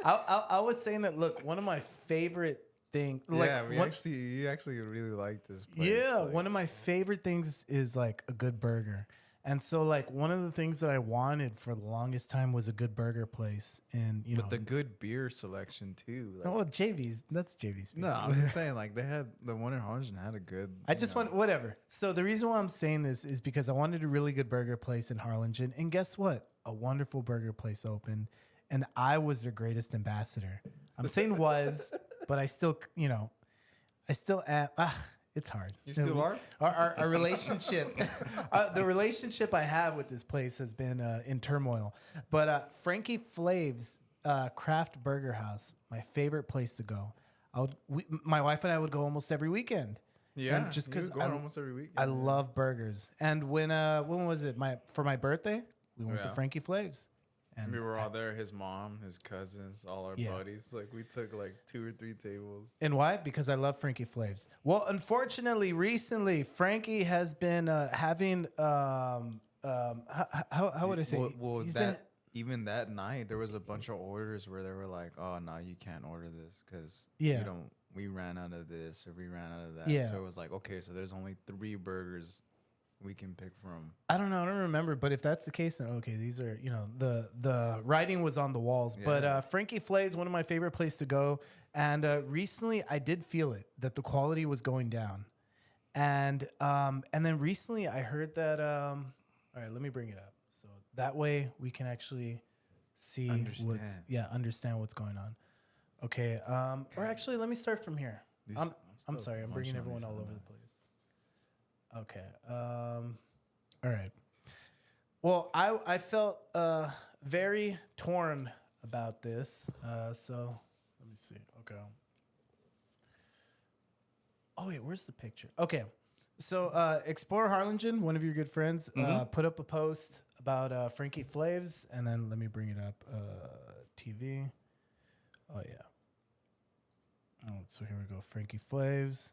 I was saying that. Look, one of my favorite things. Like, Yeah, you actually really like this place. yeah, like- one of my favorite things is like a good burger. And so, like, one of the things that I wanted for the longest time was a good burger place, and you know, But the good beer selection too. Like, well, JV's, that's JV's. no, I'm just saying, like they had the one in Harlingen had a good. I just want whatever. So the reason why I'm saying this is because I wanted a really good burger place in Harlingen, and guess what? A wonderful burger place opened, and I was their greatest ambassador. I'm saying was, but I still, you know, I still am. It's hard. You still are? Our relationship, the relationship I have with this place has been in turmoil. But Frankie Flav's Craft Burger House, my favorite place to go. My wife and I would go almost every weekend. Yeah, And just because going almost every weekend. I love burgers. And when was it? For my birthday, we went to Yeah. Frankie Flav's. And We were all there. His mom, his cousins, all our Yeah. buddies. Like we took like 2 or 3 tables. And why? Because I love Frankie Flavs. Well, unfortunately, recently Frankie has been having how would I say? Well, He's that even that night there was a bunch of orders where they were like, "Oh no, you can't order this because Yeah. we ran out of this or we ran out of that." Yeah. So it was like, okay, so there's only 3 burgers we can pick from. I don't know. I don't remember. But if that's the case, then okay, these are the writing was on the walls. Yeah. But Frankie Flavs, one of my favorite places to go. And recently, I did feel it that the quality was going down. And then recently, I heard that. All right, let me bring it up so that way we can actually see understand what's going on. Okay. Or actually, let me start from here. I'm still sorry. I'm munching bringing on everyone these all over the M&Ms. place. Okay. All right. Well, I felt very torn about this. So let me see. Okay. Oh wait, where's the picture? Okay. So Explore Harlingen, one of your good friends, put up a post about Frankie Flavs, and then let me bring it up. TV. Oh yeah. Oh, so here we go. Frankie Flavs.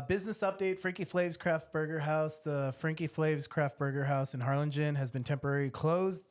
Business update: Frankie Flav's Craft Burger House. The Frankie Flav's Craft Burger House in Harlingen has been temporarily closed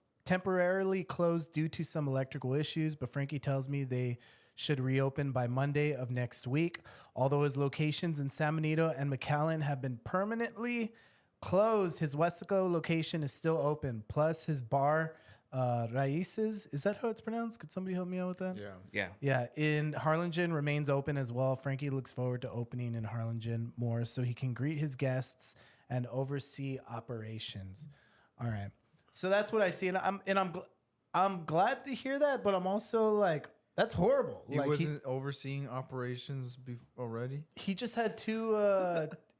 due to some electrical issues, but Frankie tells me they should reopen by Monday of next week. Although his locations in San Benito and McAllen have been permanently closed, his Westaco location is still open. Plus, his bar, Raices, is that how it's pronounced? Could somebody help me out with that? Yeah. Yeah. Yeah, in Harlingen remains open as well. Frankie looks forward to opening in Harlingen more so he can greet his guests and oversee operations. All right. So that's what I see, and I'm glad to hear that, but I'm also like, that's horrible. He Like wasn't overseeing operations already. he just had 2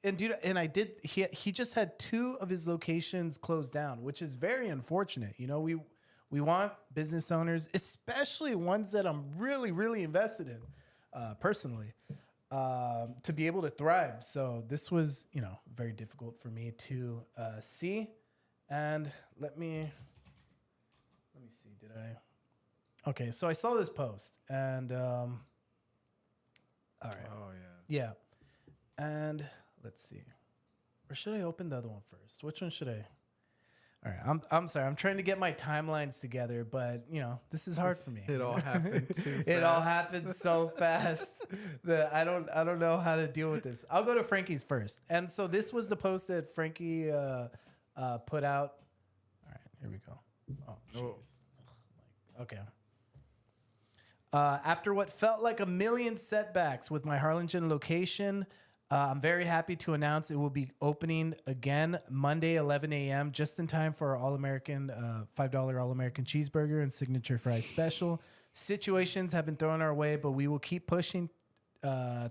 and dude, and he just had 2 of his locations closed down, which is very unfortunate. You know, we want business owners, especially ones that I'm really, really invested in personally, to be able to thrive. So this was, very difficult for me to see. And let me see. Did I? Okay, so I saw this post, and all right, Oh yeah. yeah, and let's see. Or should I open the other one first? Which one should I? All right, I'm sorry. I'm trying to get my timelines together, but this is hard for me. It all happened too It all fast. happened so fast that I don't know how to deal with this. I'll go to Frankie's first. And so this was the post that Frankie put out. All right, here we go. Oh, jeez. Okay. After what felt like a million setbacks with my Harlingen location, I'm very happy to announce it will be opening again Monday, 11 a.m., just in time for our All-American, $5 All-American cheeseburger and signature fries special. Situations have been thrown our way, but we will keep pushing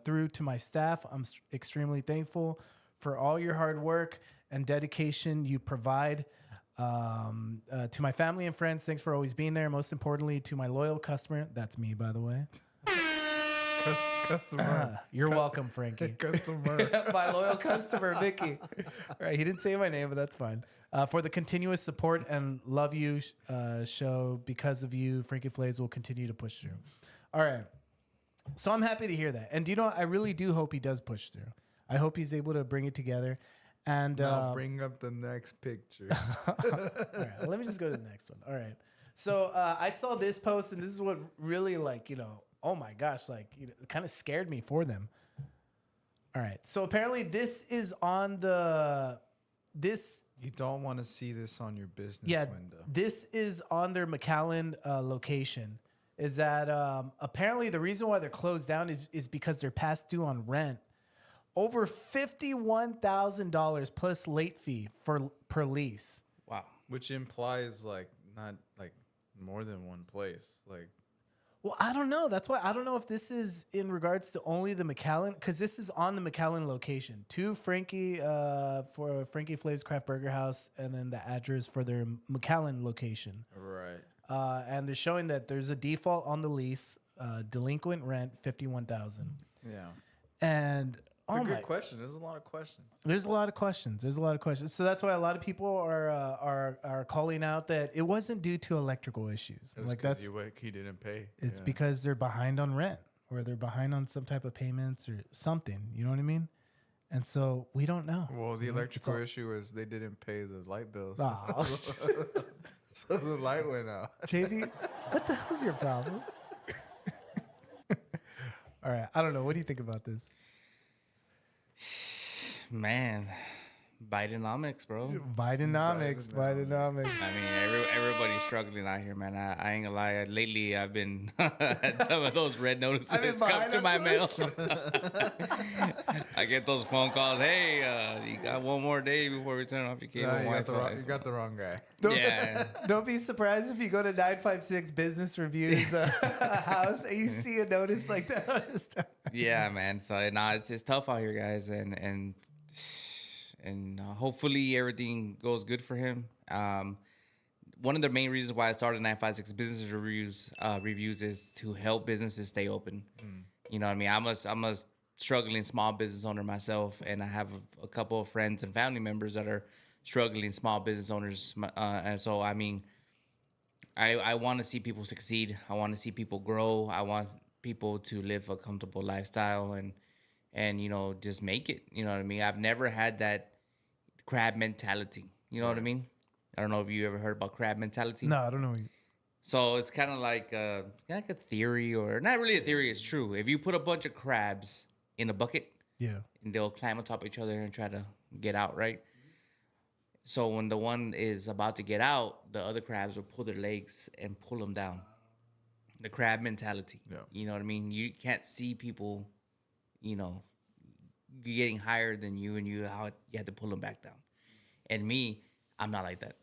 through. To my staff, I'm extremely thankful for all your hard work and dedication you provide. To my family and friends, thanks for always being there. Most importantly, to my loyal customer, that's me, by the way. Customer. You're welcome, Frankie. Customer. My loyal customer, Mickey. All right, he didn't say my name, but that's fine. For the continuous support and love you show. Because of you, Frankie Flays will continue to push through. All right. So I'm happy to hear that. And I really do hope he does push through. I hope he's able to bring it together. And Now bring up the next picture. all right, let me just go to the next one. All right. So I saw this post, and this is what really, oh my gosh, it kind of scared me for them. All right. So apparently this is on this You don't want to see this on your business yeah, window. this is on their McAllen location. Is that apparently the reason why they're closed down is because they're past due on rent. Over $51,000 plus late fee per lease. Wow. Which implies like not like more than one place. Like Well, I don't know. That's why I don't know if this is in regards to only the McAllen, because this is on the McAllen location. For Frankie Flav's Craft Burger House, and then the address for their McAllen location. right. And they're showing that there's a default on the lease, delinquent rent $51,000, Yeah. and It's oh a good my, question. There's a lot of questions. there's a lot of questions. So that's why a lot of people are calling out that it wasn't due to electrical issues. It was Like 'cause that's he didn't pay. it's Yeah. because they're behind on rent or they're behind on some type of payments or something. You know what I mean? And so we don't know. Well, the You know, electrical it's all- issue is they didn't pay the light bills. Aw. So the light went out. JD, what the hell's your problem? All right, I don't know. What do you think about this? Man, Bidenomics, bro. Bidenomics. I mean, everybody's struggling out here, man. I ain't gonna lie. Lately, I've been had some of those red notices come behind to on my some- mail. I get those phone calls. Hey, you got one more day before we turn off your cable. No, you Wi-Fi." got the wrong guy. Yeah. Don't be surprised if you go to 956 Business Reviews house and you see a notice like that on his door. Yeah, man. So nah, it's tough out here, guys, and hopefully everything goes good for him. One of the main reasons why I started 956 Business Reviews is to help businesses stay open. You know what I mean? I'm a struggling small business owner myself, and I have a couple of friends and family members that are struggling small business owners. And so, I mean, I want to see people succeed. I want to see people grow. I want people to live a comfortable lifestyle and you know, just make it. You know what I mean? I've never had that crab mentality. You know what I mean? I don't know if you ever heard about crab mentality. No, I don't know. So it's kind of like a theory, or not really a theory. It's true. If you put a bunch of crabs in a bucket, Yeah. and they'll climb on top of each other and try to get out, right? So when the one is about to get out, the other crabs will pull their legs and pull them down. The crab mentality. Yeah. You know what I mean? You can't see people, you know, getting higher than you, and you have to pull them back down. And me, I'm not like that.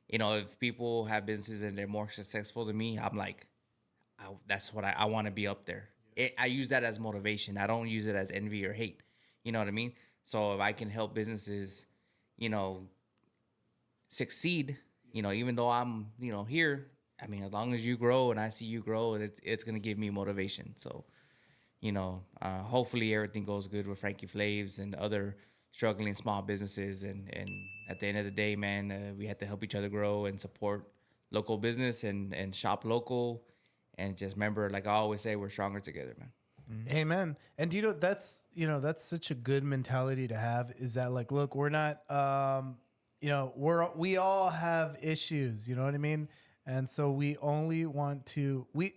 You know, if people have businesses and they're more successful than me, I'm like, that's what I want to be up there. I use that as motivation. I don't use it as envy or hate. You know what I mean? So if I can help businesses, you know, succeed, you know, even though I'm, you know, here, I mean, as long as you grow and I see you grow, it's going to give me motivation. So, you know, hopefully everything goes good with Frankie Flaves and other struggling small businesses. And at the end of the day, man, we have to help each other grow and support local business and shop local. And just remember, like I always say, we're stronger together, man. Amen. And that's such a good mentality to have, is that like, look, we're not, we all have issues, you know what I mean? And so we only want to, we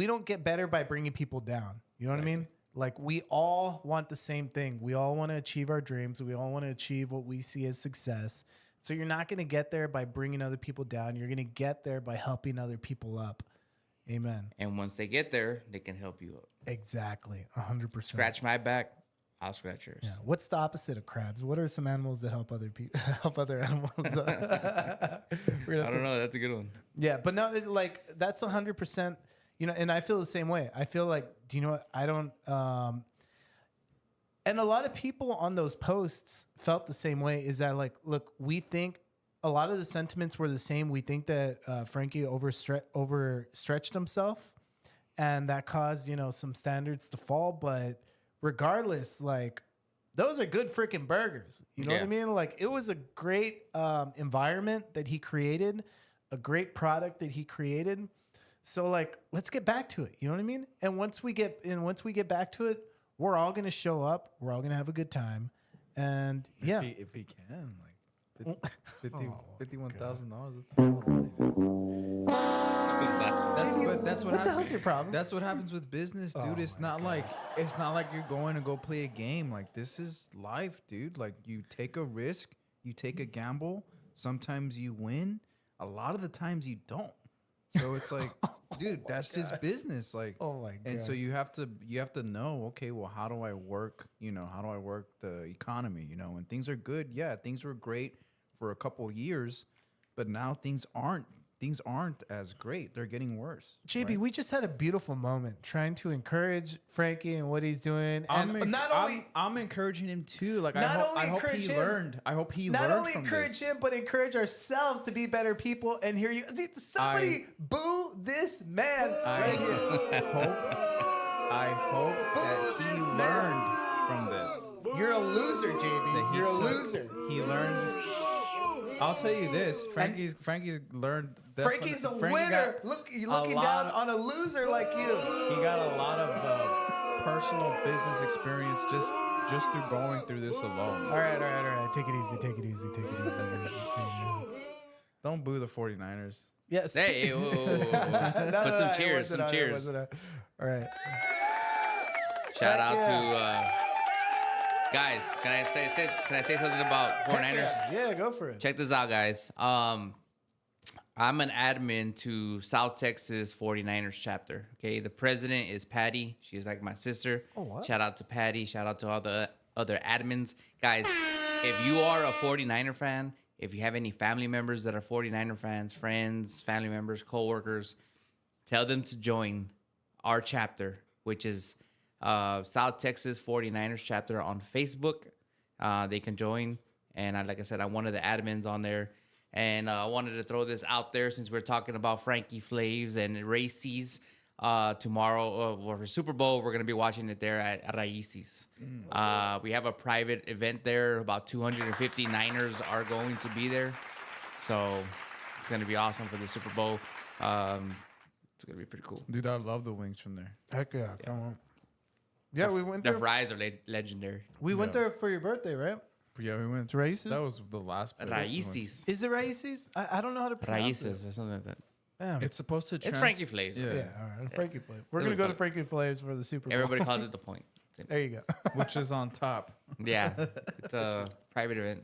don't get better by bringing people down. You know what I mean? Like we all want the same thing. We all want to achieve our dreams. We all want to achieve what we see as success. So you're not going to get there by bringing other people down. You're going to get there by helping other people up. Amen. And once they get there, they can help you up. Exactly. 100%. Scratch my back, I'll scratch yours. Yeah. What's the opposite of crabs? What are some animals that help other people, help other animals? I don't know. That's a good one. Yeah, but no, like that's 100%. You know, and I feel the same way. I feel like, do you know what? I don't. And a lot of people on those posts felt the same way. Is that like, look, we think a lot of the sentiments were the same. We think that Frankie overstretched himself, and that caused some standards to fall. But regardless, like those are good freaking burgers. You know what I mean? Like it was a great environment that he created, a great product that he created. So like, let's get back to it. You know what I mean? And once we get back to it, we're all gonna show up. We're all gonna have a good time. And yeah, if he can, like $51,000. JD, That's what What the happens. hell's your problem? That's what happens with business, dude. Oh It's not like you're going to go play a game. Like, this is life, dude. Like, you take a risk, you take a gamble. Sometimes you win. A lot of the times you don't. So it's like, dude, that's just business. Like, Oh my and so God. you have to know, okay, well, how do I work? How do I work the economy? When things are good, yeah, things were great for a couple of years, but now things aren't as great. They're getting worse. JB, right? we just had a beautiful moment trying to encourage Frankie and what he's doing. And I'm encouraging him too. Like, Not only I hope encourage he him, learned. I hope he not learned only from encourage this. him, but encourage ourselves to be better people. And here you see, somebody boo this man right here. I hope that Boo he this man. learned from this. You're a loser, That JB. he You're a took- loser. He learned. I'll tell you this. Frankie's learned. Frankie's a Frankie winner. got Look, you're a looking lot down of- on a loser like you. He got a lot of personal business experience just through going through this alone. All right. Take it easy. Take it easy. Take it easy. Don't boo the 49ers. Yes. Hey, whoa, whoa, whoa, whoa. No, Put no, some it cheers, wasn't some on, it cheers. wasn't on. All right. Shout out Yeah. to guys. Can I say something about Heck 49ers? yeah, go for it. Check this out, guys. I'm an admin to South Texas 49ers chapter. Okay, the president is Patty. She's like my sister. Oh, wow. Shout out to Patty. Shout out to all the other admins, guys. If you are a 49er fan, if you have any family members that are 49er fans, friends, family members, coworkers, tell them to join our chapter, which is South Texas 49ers chapter on Facebook. They can join. And like I said, I'm one of the admins on there. And I wanted to throw this out there since we're talking about Frankie Flaves and Races. Tomorrow for Super Bowl, we're going to be watching it there at Raíces. We have a private event there. About 250 Niners are going to be there. So it's going to be awesome for the Super Bowl. It's going to be pretty cool. Dude, I love the wings from there. Heck yeah, come on. Yeah, we went The there. fries are legendary. We went there for your birthday, right? Yeah, we went To Raíces? That was the last place. we went to. Raíces. Is it Raíces? I don't know how to pronounce Raíces or something like that. it. Damn. It's supposed to. It's Frankie Flaves. Yeah. Yeah, all right. Frankie Flaves. We're Really gonna go to cool. Frankie Flaves for the Super Bowl. Everybody calls it the point. There you go. Which is on top. Yeah, it's a private event.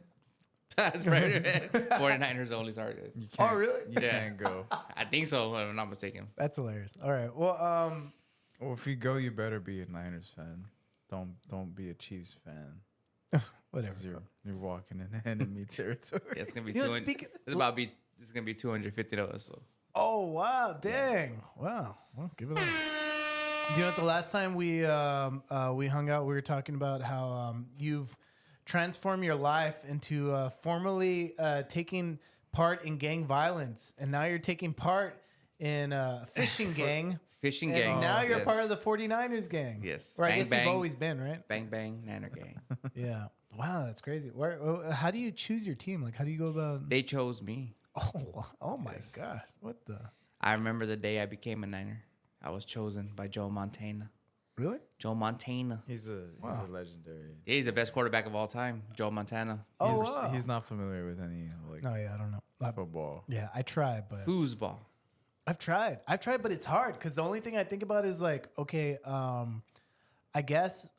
It's a private event. 49ers only. Sorry. You can't, Oh, really? You Yeah. can't go. I think so, if I'm not mistaken. That's hilarious. All right. Well, Well, if you go, you better be a Niners fan. Don't be a Chiefs fan. whatever. 'Cause You're walking in enemy territory. Yeah, it's gonna be You know, 200. speaking- This is gonna be 250 of us. So Oh wow! Dang! Wow. Well, give it up. You know, the last time we hung out, we were talking about how you've transformed your life into formerly taking part in gang violence, and now you're taking part in a fishing gang. fishing And gang. now you're yes. part of the 49ers gang. Yes. Or I Bang, guess bang. you've always been, right? Bang Bang Nanner Gang. Yeah. Wow, that's crazy. How do you choose your team? Like, how do you go about? They chose me. Oh my Yes. God! What the? I remember the day I became a Niner. I was chosen by Joe Montana. Really? Joe Montana. He's a legendary. Yeah, he's the best quarterback of all time. Joe Montana. Oh, He's, wow. he's not familiar with any like No, yeah, I don't know. football. Yeah, I tried, but Foosball. I've tried, but it's hard because the only thing I think about is like, okay, I guess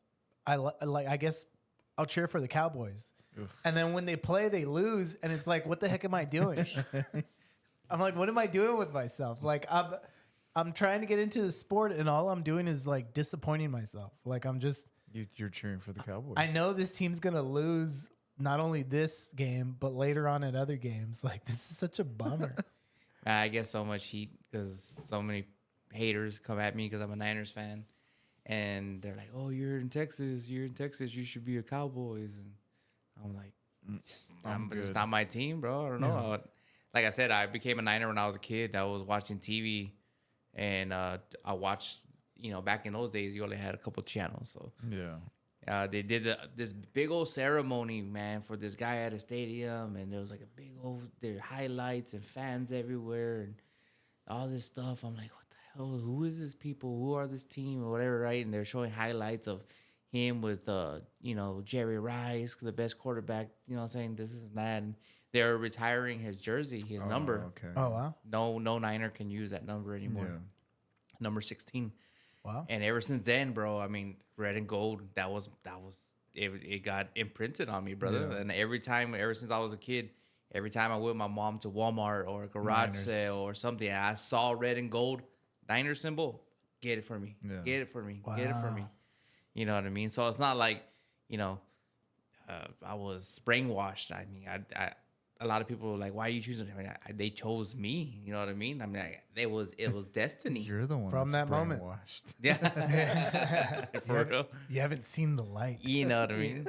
I guess I'll cheer for the Cowboys, and then when they play, they lose, and it's like, what the heck am I doing? I'm like, what am I doing with myself? Like, I'm trying to get into the sport, and all I'm doing is like disappointing myself. Like, I'm just, You're cheering for the Cowboys. I know this team's gonna lose not only this game but later on in other games. Like, this is such a bummer. I get so much heat because so many haters come at me because I'm a Niners fan. And they're like, oh, you're in Texas. You should be a Cowboys. And I'm like, it's good. not my team, bro. I don't know. Like I said, I became a Niner when I was a kid. I was watching TV. And I watched, back in those days, you only had a couple channels. So yeah. they did this big old ceremony, man, for this guy at a stadium, and there was like a big old there highlights and fans everywhere and all this stuff. I'm like, what the hell? Who is this people? Who are this team or whatever, right? And they're showing highlights of him with Jerry Rice, the best quarterback. Saying this is that. And they're retiring his jersey, his number. Okay. Oh wow. No Niner can use that number anymore. Yeah. number 16. Wow. And ever since then, bro, I mean, red and gold, that was it got imprinted on me, brother. Yeah. And ever since I was a kid, every time I went with my mom to Walmart or a garage Niners. sale or something, and I saw red and gold Niner symbol, get it for me. Yeah. Get it for me. Get it for me. Wow. You know what I mean? So it's not like, you know, I was brainwashed. I mean, a lot of people were like, "Why are you choosing?" They chose me. You know what I mean? I mean, it was destiny. You're the one From that's that moment. brainwashed. Yeah, for real. You haven't seen the light. You know what I mean?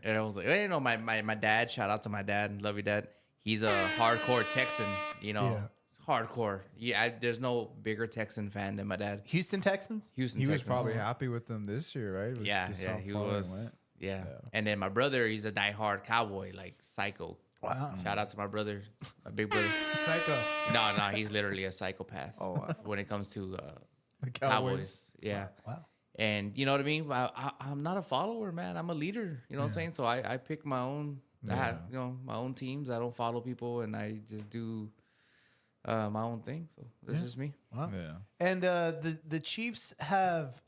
And I was like, you know, my dad. Shout out to my dad. Love you, dad. He's a hardcore Texan. You know, hardcore. Yeah, there's no bigger Texan fan than my dad. Houston Texans? Houston He was Texans. probably happy with them this year, right? With Yeah, just yeah, how he far they was. went. Yeah. And then my brother, he's a diehard cowboy, like psycho. Wow. Shout out to my brother, my big brother. Psycho. No, he's literally a psychopath. Oh, wow. When it comes to The Cowboys. Yeah. Wow. And you know what I mean? I'm not a follower, man. I'm a leader. You know what I'm saying? So I pick my own, you know, my own teams. I don't follow people, and I just do my own thing. So that's just me. Wow. Yeah. And the Chiefs have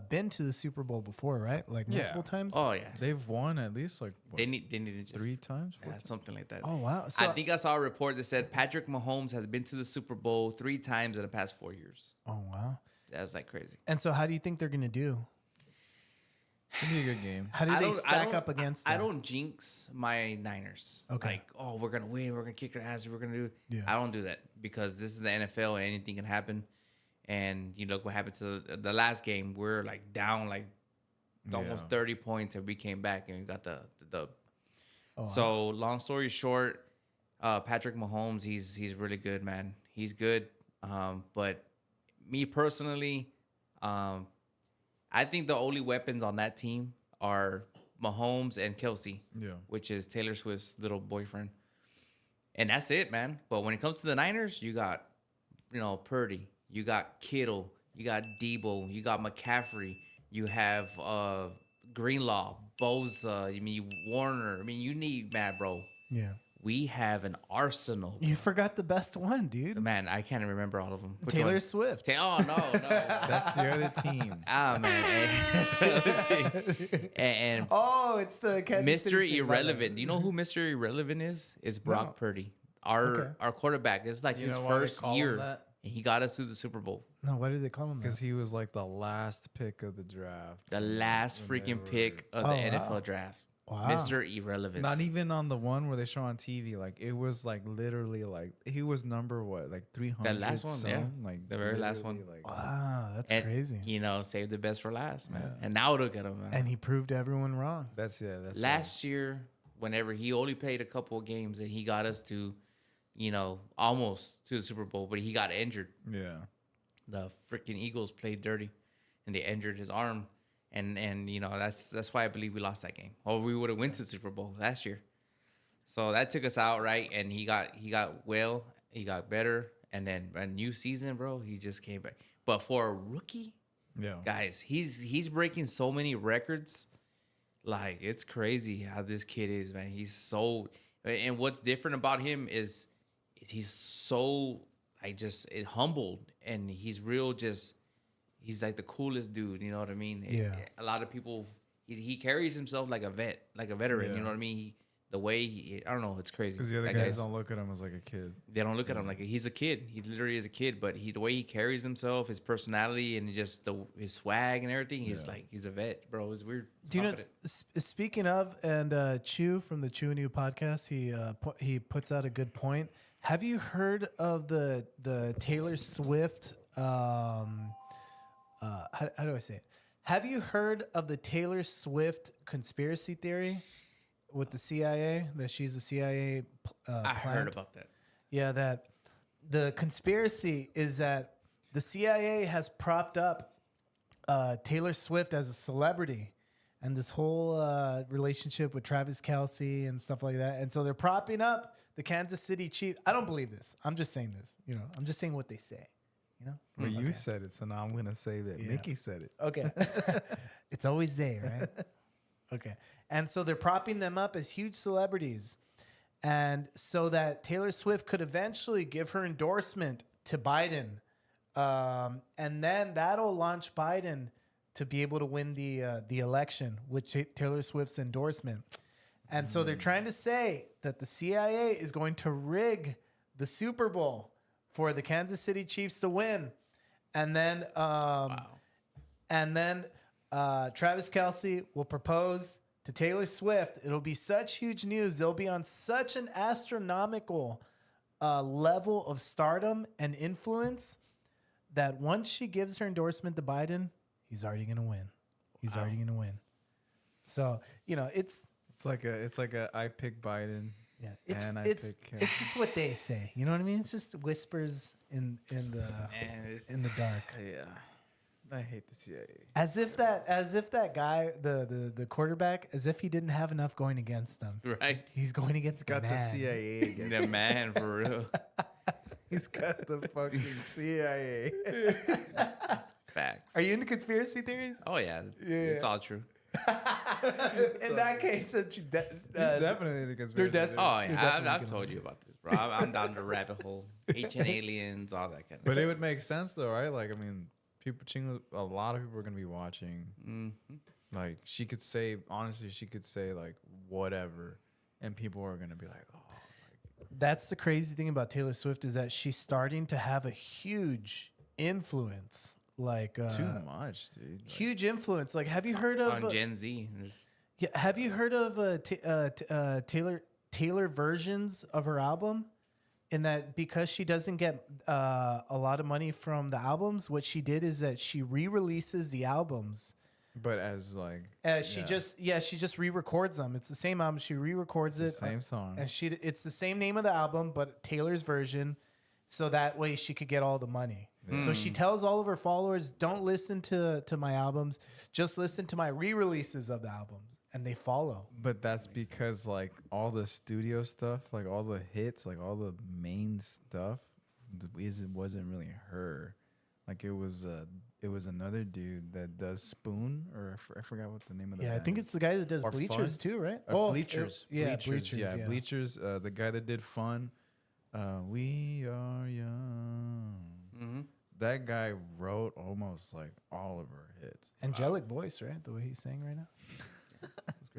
been to the Super Bowl before, right? Like multiple times? Oh yeah, They've won at least like what, they need to just 3 times. 4 yeah, times? something like that. Oh, wow. So, I think I saw a report that said Patrick Mahomes has been to the Super Bowl 3 times in the past 4 years. oh, wow. That was like crazy. And so how do you think they're going to do? It'll be a good game. How do they stack up against I them? don't jinx my Niners. Okay. Like, oh, we're gonna win. We're gonna kick their ass. We're gonna do. Yeah. I don't do that because this is the NFL and anything can happen. And you look what happened to the last game. We're like down like almost 30 points, and we came back and we got the dub. Oh, wow. So long story short, Patrick Mahomes, he's really good, man. He's good. But me personally, I think the only weapons on that team are Mahomes and Kelsey, Yeah. which is Taylor Swift's little boyfriend. And that's it, man. But when it comes to the Niners, you got, you know, Purdy, you got Kittle, you got Debo, you got McCaffrey, you have Greenlaw, Bosa, Warner. I mean, you need, man, bro. Yeah. We have an arsenal. You forgot the best one, dude. Man, I can't remember all of them. Which Taylor one? Swift. Oh, no. That's the other team. Ah, man. That's the other team. And Oh, it's the Kansas City Mr. Chiefs. My bad. Irrelevant. Do you know who Mr. Irrelevant is? It's Brock Purdy. Our quarterback. It's like You his know why they first call him year. that? And he got us to the Super Bowl. No, why did they call him Because that? he was like the last pick of the draft. The last When they freaking were- pick of the Oh, NFL wow. draft. Wow. Mr. Irrelevant. Not even on the one where they show on TV. Like it was like literally like he was number what, like 300. That last one, yeah. Like The very last one. literally, Like, Wow, that's And, crazy. You know, save the best for last, man. And now look at him, man. And he proved everyone wrong. that's Last year, whenever he only played a couple of games and he got us to, you know, almost to the Super Bowl, but he got injured. Yeah. The freaking Eagles played dirty, and they injured his arm, and you know that's why I believe we lost that game. Or we would have went to the Super Bowl last year. So that took us out, right? And he got better, and then a new season, bro. He just came back. But for a rookie, Yeah. guys, he's breaking so many records. Like it's crazy how this kid is, man. He's so, and what's different about him is he's so humbled, and he's real. He's like the coolest dude. You know what I mean? Yeah. A lot of people, he carries himself like a veteran. Yeah. You know what I mean? I don't know. It's crazy. Because the other That guys guy's- don't look at him as like a kid. they don't look at him like he's a kid. He literally is a kid, but the way he carries himself, his personality, and just his swag and everything, he's like he's a vet, bro. It's weird. Do you know? Confident. Speaking of, and Chew from the Chew and You podcast, he puts out a good point. Have you heard of the Taylor Swift? How do I say it? Have you heard of the Taylor Swift conspiracy theory with the CIA, that she's a CIA I heard about that. Yeah, that the conspiracy is that the CIA has propped up Taylor Swift as a celebrity and this whole relationship with Travis Kelce and stuff like that. And so they're propping up the Kansas City Chiefs. I don't believe this. I'm just saying this. You know, I'm just saying what they say. You know? Well, you said it, so now I'm gonna say that Mickey said it. Okay. It's always they, right? Okay. And so they're propping them up as huge celebrities. And so that Taylor Swift could eventually give her endorsement to Biden And then that'll launch Biden to be able to win the election with Taylor Swift's endorsement. And so they're trying to say that the CIA is going to rig the Super Bowl for the Kansas City Chiefs to win. And then Travis Kelce will propose to Taylor Swift. It'll be such huge news. They'll be on such an astronomical level of stardom and influence that once she gives her endorsement to Biden, he's already going to win. He's already going to win. So, you know, it's like a I pick Biden. yeah, and I it's pick him. it's just what they say. You know what I mean? It's just whispers in the dark. Yeah, I hate the CIA. As if that guy, the quarterback, as if he didn't have enough going against him. Right. He's going against Got the the man. CIA again. The man, for real. He's got the fucking CIA. Facts. Are you into conspiracy theories? Oh, yeah. Yeah. It's all true. In that case, He's definitely in a conspiracy. des- Oh, You're yeah. definitely I've gonna told you about this, bro. I'm down the rabbit hole. Ancient aliens, all that kind of But stuff. it would make sense though, right? Like, I mean, a lot of people are gonna be watching. Mm-hmm. Like, she could say, honestly, like whatever, and people are gonna be like, oh, That's the crazy thing about Taylor Swift is that she's starting to have a huge influence. Like too much, dude. Like, huge influence. Like, have you heard of On Gen Z. yeah, have you heard of Taylor versions of her album? In that, because she doesn't get a lot of money from the albums, what she did is that she re-releases the albums. but as like, She just re-records them. It's the same album. She re-records the it. same song. And it's the same name of the album, but Taylor's version. So that way she could get all the money. So she tells all of her followers, don't listen to my albums. Just listen to my re-releases of the albums. And they follow. But that's because like all the studio stuff, like all the hits, like all the main stuff, wasn't really her. Like it was another dude that does Spoon, or I forgot what the name of the Yeah, I band think is. it's the guy that does Or Bleachers Fun? too, right? Bleachers. Yeah, Bleachers. Bleachers. Yeah, Bleachers. The guy that did Fun. We are young. Mm-hmm. That guy wrote almost like all of her hits. Angelic voice, right? The way he's saying right now.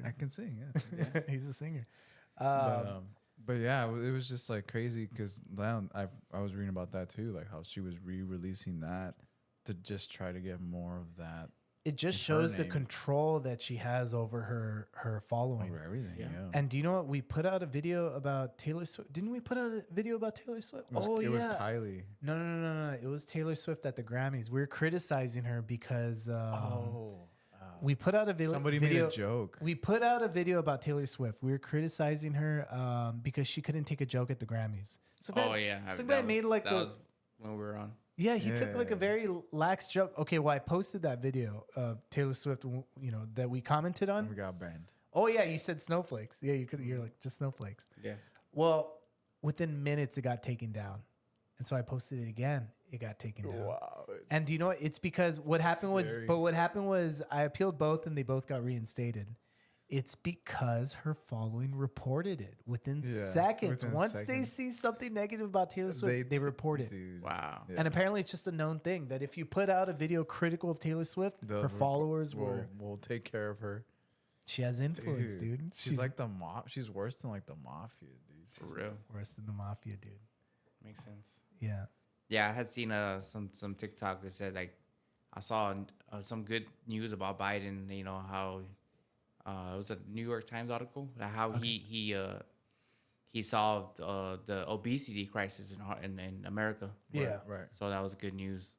I can sing, yeah. He's a singer. But yeah, it was just like crazy because now I was reading about that too, like how she was re-releasing that to just try to get more of that It just her shows the name. control that she has over her following. over everything. Yeah. Yeah, And do you know what? We put out a video about Taylor Swift. Didn't we put out a video about Taylor Swift? it was Kylie. No. It was Taylor Swift at the Grammys. We were criticizing her because we put out a Somebody video. made a joke. We put out a video about Taylor Swift. We were criticizing her because she couldn't take a joke at the Grammys. Some guy, Oh, yeah. Some That guy made was- like that the. was when we were on. Yeah, he took like a Yeah. very lax joke. Okay, well, I posted that video of Taylor Swift, you know, that we commented on. We got banned. Oh yeah, you said snowflakes. Yeah, you're like just snowflakes. Yeah. Well, within minutes it got taken down, and so I posted it again. It got taken down. Wow. And do you know what? It's because what happened was, Scary. but what happened was I appealed both, and they both got reinstated. It's because her following reported it within Yeah, seconds. within Once they seconds. see something negative about Taylor Swift, they report it. Dude. Wow. Yeah. And apparently, it's just a known thing that if you put out a video critical of Taylor Swift, The her followers will take care of her. she has influence, dude. She's like the mob. She's worse than like the mafia, dude. For real. worse than the mafia, dude. Makes sense. Yeah. Yeah, I had seen some TikTok that said like I saw some good news about Biden. You know how it was a New York Times article how he solved the obesity crisis in America. Yeah. Right. So that was good news.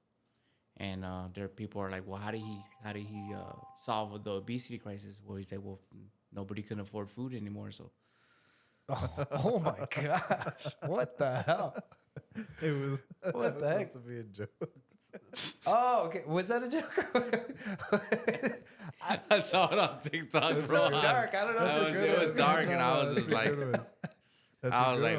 And there people are like, well, how did he solve the obesity crisis? Well, he said, well, nobody can afford food anymore. So Oh my gosh. What the hell? It was. What the heck? Supposed to be a joke. Oh, okay. Was that a joke? I saw it on TikTok, It's bro. so dark. I don't know. That It's was- a it good was one. dark, and I was That's just a like, good one. That's I a was good like,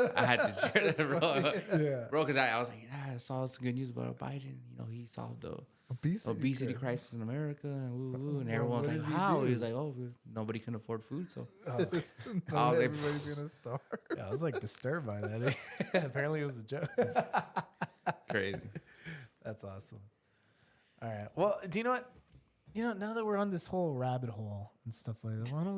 one. I had to share that, bro. Yeah. Bro, because I was like, yeah, I saw some good news about Biden. You know, he solved the obesity crisis in America, and woo woo. And everyone's what like, did he how? do? He was like, oh, nobody can afford food, so Oh, I was like, Everybody's gonna starve. yeah, I was like disturbed by that. Apparently, it was a joke. crazy. That's awesome. All right. Well, do you know what? You know, now that we're on this whole rabbit hole and stuff like that, why don't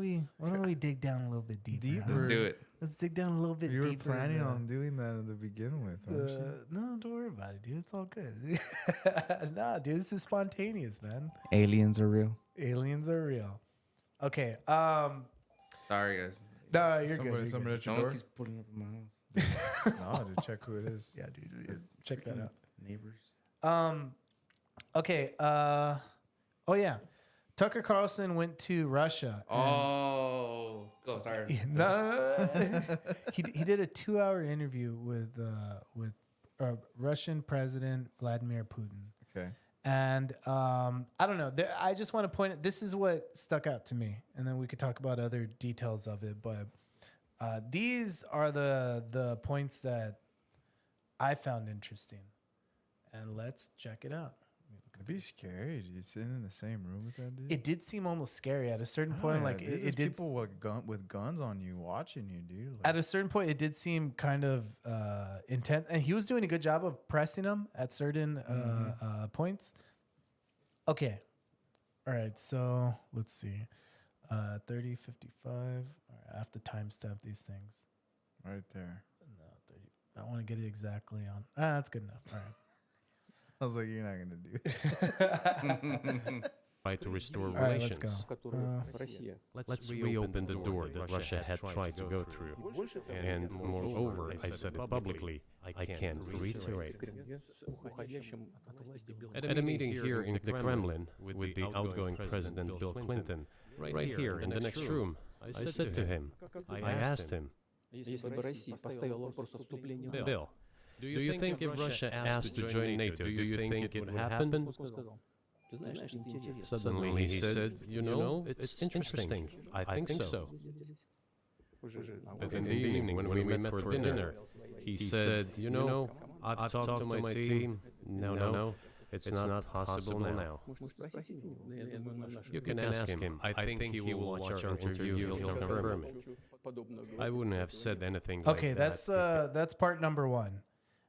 we dig down a little bit deeper? Let's huh? do it. Let's dig down a little bit You were deeper. planning on doing that to begin with, aren't you? No, don't worry about it, dude. It's all good. Nah, dude, this is spontaneous, man. Aliens are real. Aliens are real. Okay. Sorry, guys. No, you're Somebody, good. You're somebody good. at your Someone door? keeps pulling up in my house. No, dude, check who it is. Yeah, dude. Check that out. Neighbors. Okay. Oh yeah. Tucker Carlson went to Russia. Oh, go. Sorry. No. he did a 2-hour interview with Russian President Vladimir Putin. Okay. And I don't know. I just want to point. This is what stuck out to me, and then we could talk about other details of it. But these are the points that I found interesting, and let's check it out. It'd be scary, dude. Sitting in the same room with that dude. It did seem almost scary at a certain Oh, point. yeah, Like dude, it there's did. people with guns on you, watching you, dude. At a certain point, it did seem kind of intense, and he was doing a good job of pressing them at certain points. Okay, all right. So let's see, 30, 55. All right, I have to timestamp these things. Right there. No, 30. I want to get it exactly on. That's good enough. All right. I was like, you're not gonna do it. Try to restore All right, let's relations. go. Let's reopen the door that Russia had tried to go through. And moreover, I said it publicly, I can't reiterate. At a meeting here in the Kremlin with the outgoing President Bill Clinton, right here in the next room, I said to him, I asked him, Bill, do you think if Russia asked to join NATO, do you think it would happen? Suddenly he said, you know, it's interesting. I think so. But in the evening, when we met for dinner, he said, you know, I've talked to my team. No, it's not possible now. You can ask him. I think he will watch our interview. He'll confirm it. I wouldn't have said anything like Okay, that. that's part number one.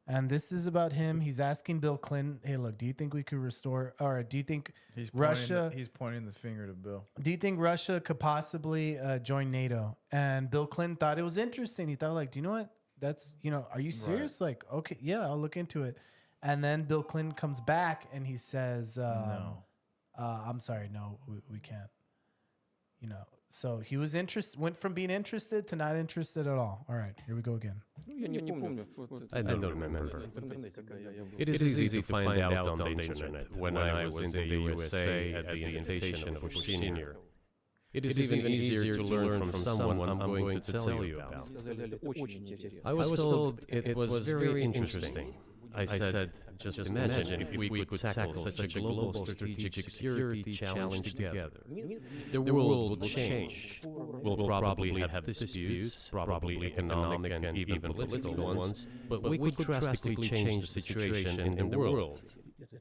And this is about him. He's asking Bill Clinton, "Hey, look, do you think we could restore, or do you think Russia? He's pointing the finger to Bill. Do you think Russia could possibly join NATO?" And Bill Clinton thought it was interesting. He thought, like, do you know what? That's, are you serious? Like, okay, yeah, I'll look into it. And then Bill Clinton comes back and he says, No. I'm sorry, no, we can't. So he was went from being interested to not interested at all. All right, here we go again. I don't remember. It is easy to find out on the internet. When I was in the USA at the invitation of Bush Sr., it is even easier to learn from someone I'm going to tell you about. I was told it was very interesting. I said, just imagine if we could tackle such a global strategic security challenge together. The world will change. We'll probably have disputes, probably economic and even political ones, but we could drastically change the situation in the world.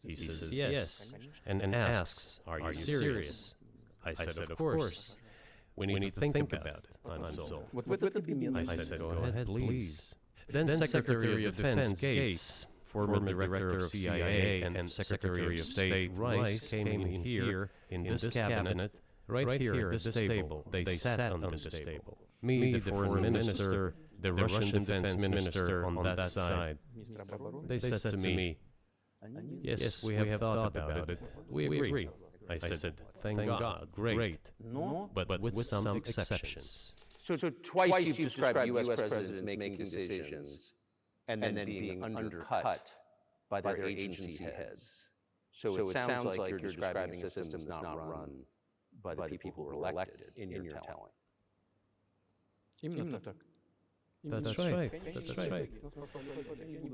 He says yes, and asks, are you serious? I said, of course. We need to think about it, I'm told. I said, go ahead, please. Then Secretary of Defense Gates, former director of CIA and Secretary of State Rice came in here in this cabinet, right here at this table. They sat on this table. Me, the foreign minister, the Russian defense minister on that side. They said to me, yes, we have thought about it. We agree. I said, thank God, great. But with some exceptions. So twice you've described U.S. presidents making decisions and then being undercut by their agency heads. So it sounds like you're describing a system that's not run by the people who were elected in your telling. That's right.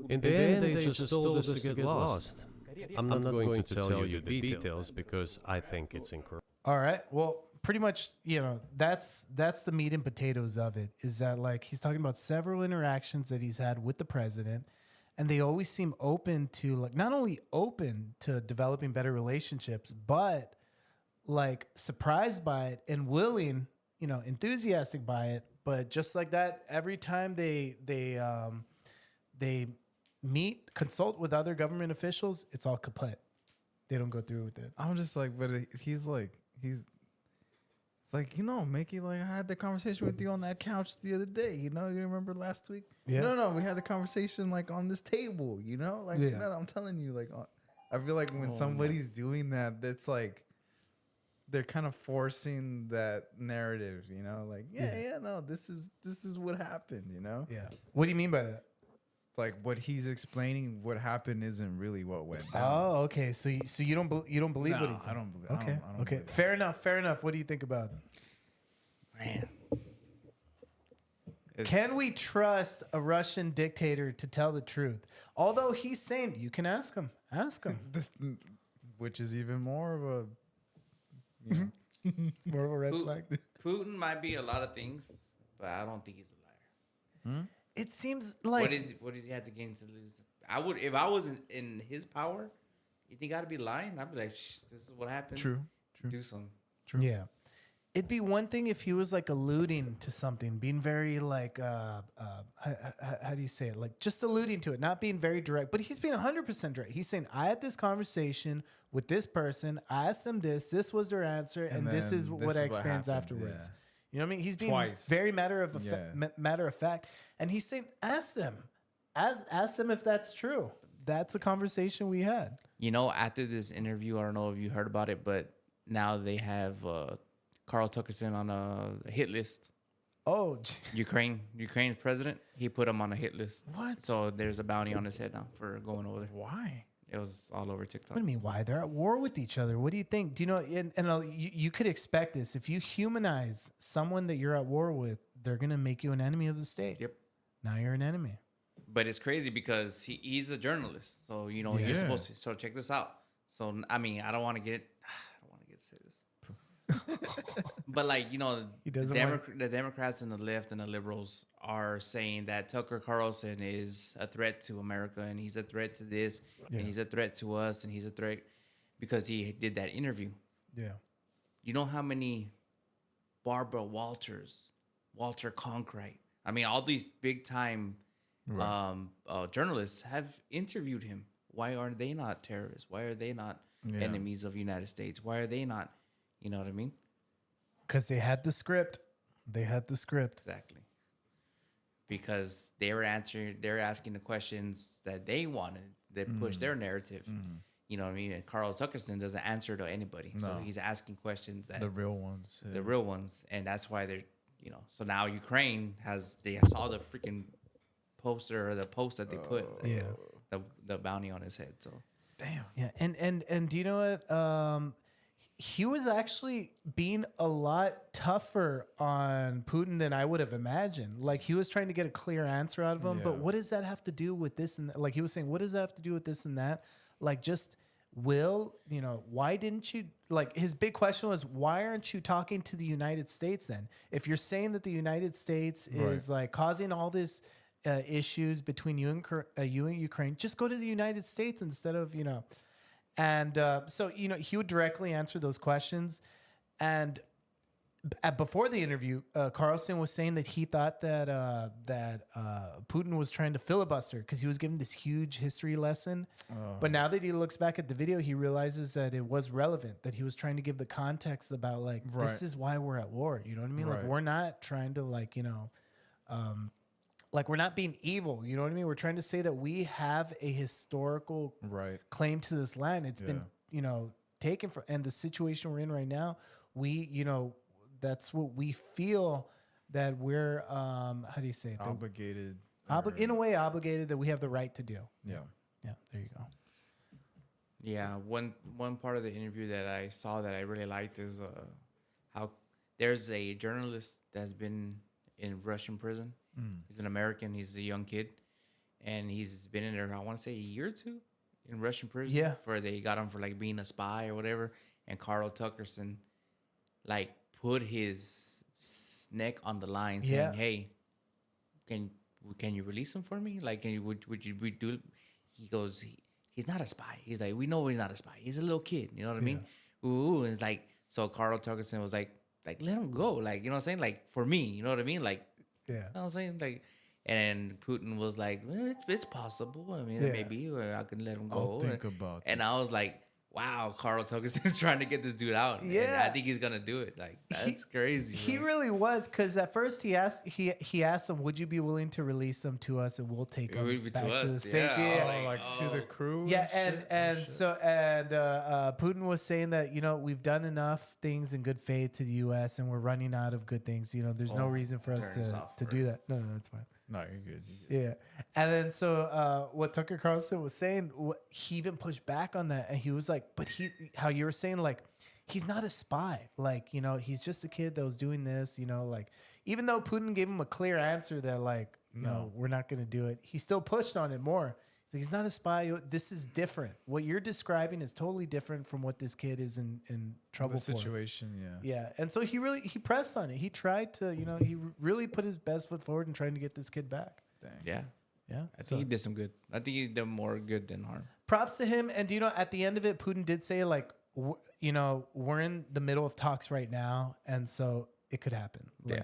In the end, they just told us to get lost. I'm not going to tell you the details because I think it's incorrect. All right. Well, pretty much, that's the meat and potatoes of it, is that, like, he's talking about several interactions that he's had with the president, and they always seem open to, like, not only open to developing better relationships, but like surprised by it and willing, enthusiastic by it. But just like that, every time they consult with other government officials, it's all kaput. They don't go through with it. I'm just like, but he's like, it's like, Mickey, like I had the conversation with you on that couch the other day, you remember last week? Yeah. No, we had the conversation like on this table, like, Yeah. no, I'm telling you, like, I feel like when somebody's doing that, that's like, they're kind of forcing that narrative, like, no, this is what happened, Yeah. What do you mean by that? like what he's explaining, what happened isn't really what went down. Oh, okay. So you don't believe what No, he's saying? I don't believe. Okay. I don't Okay. believe it. Fair enough. What do you think about it? Man. Can we trust a Russian dictator to tell the truth? Although he's saying you can ask him. Which is even more of a, More of a red Pu- flag. Putin might be a lot of things, but I don't think he's a liar. It seems like What does he have to gain to lose? I would, if I was in his power, you think I'd be lying? I'd be like, Shh, this is what happened. True. Do something. Yeah. It'd be one thing if he was like alluding to something, being very like, how do you say it? Like just alluding to it, not being very direct, but he's being 100% direct. He's saying, I had this conversation with this person. I asked them this was their answer. And this then is this what is I what experienced happened, afterwards. yeah. You know what I mean? He's being Twice. very matter of fact. And he's saying, ask them if that's true. That's a conversation we had. After this interview, I don't know if you heard about it, but now they have Carl Tuckerson on a hit list. Oh, Ukraine's president, he put him on a hit list. What? So there's a bounty on his head now for going over there. Why? It was all over TikTok. what do you mean? Why? They're at war with each other. What do you think? Do you know? And you could expect this. If you humanize someone that you're at war with, they're gonna make you an enemy of the state. Yep. Now you're an enemy. But it's crazy because he's a journalist. So, you're Yeah. supposed to. So check this out. So, I mean, I don't want to get to say this. But He doesn't the Democrats and the left and the liberals are saying that Tucker Carlson is a threat to America and he's a threat to this and he's a threat to us and he's a threat because he did that interview. Yeah. You know how many Barbara Walters, Walter Cronkite, I mean, all these big time journalists have interviewed him. Why are they not terrorists? Why are they not enemies of the United States? Why are they not, you know what I mean? Because they had the script. Exactly. Because they're asking the questions that they wanted, that push their narrative. You know what I mean? And Carl Tuckerson doesn't answer to anybody. So he's asking questions that The real ones. the real ones. And that's why they're, so now Ukraine they saw the freaking poster or the post that they put. Yeah. The bounty on his head. So Damn. Yeah. And do you know what? He was actually being a lot tougher on Putin than I would have imagined. Like he was trying to get a clear answer out of him. But Yeah. what does that have to do with this and that? Like he was saying, what does that have to do with this and that? Like just why didn't you, like his big question was, why aren't you talking to the United States then? If you're saying that the United States is like causing all this issues between you and Ukraine, just go to the United States instead of, And so, he would directly answer those questions. And before the interview, Carlson was saying that he thought that Putin was trying to filibuster because he was giving this huge history lesson. But now that he looks back at the video, he realizes that it was relevant, that he was trying to give the context about like, this is why we're at war. You know what I mean? Like, Right. we're not trying to like, like we're not being evil. You know what I mean? We're trying to say that we have a historical Right. claim to this land. It's been, taken from, and the situation we're in right now, that's what we feel that we're, how do you say it? Obligated. In a way, obligated that we have the right to do. Yeah. Yeah, there you go. yeah, one part of the interview that I saw that I really liked is how there's a journalist that's been in Russian prison. He's an American. He's a young kid, and he's been in there, I want to say, a year or two in Russian prison. Yeah. Where they got him for like being a spy or whatever. And Carl Tuckerson, like, put his neck on the line, saying, Yeah. "Hey, can you release him for me? Like, would you do?" He goes, he's not a spy. He's like, we know he's not a spy. He's a little kid. You know what I mean? Ooh, and it's like, so Carl Tuckerson was like, let him go. Like, you know what I'm saying? Like, for me, you know what I mean? Like, Yeah. you know what I'm saying? Like, And Putin was like, well, it's possible. I mean, Yeah. maybe I can let him go. I'll think about And I was like, wow, Carl Tucker's trying to get this dude out. And Yeah. I think he's gonna do it. Like that's crazy. He bro. really was, because at first he asked him, "Would you be willing to release them to us, and we'll take them Would be back to to the us, states?" yeah. Yeah, Oh, like to the crew. yeah, shit? and so Putin was saying that we've done enough things in good faith to the U.S. and we're running out of good things. There's no reason for us turn this off to do that. No, that's fine. No, you're good. You're good. Yeah. And then so what Tucker Carlson was saying, he even pushed back on that. And he was like, but how you were saying, like, he's not a spy. Like, he's just a kid that was doing this, like, even though Putin gave him a clear answer that, like, no, we're not going to do it, he still pushed on it more. He's like, he's not a spy. This is different. What you're describing is totally different from what this kid is in trouble The for. situation, yeah. Yeah, and so he pressed on it. He tried to, he really put his best foot forward in trying to get this kid back. Dang. Yeah. Yeah, I think he did some good. I think he did more good than harm. props to him. And at the end of it, Putin did say, like, we're in the middle of talks right now, and so it could happen. Like,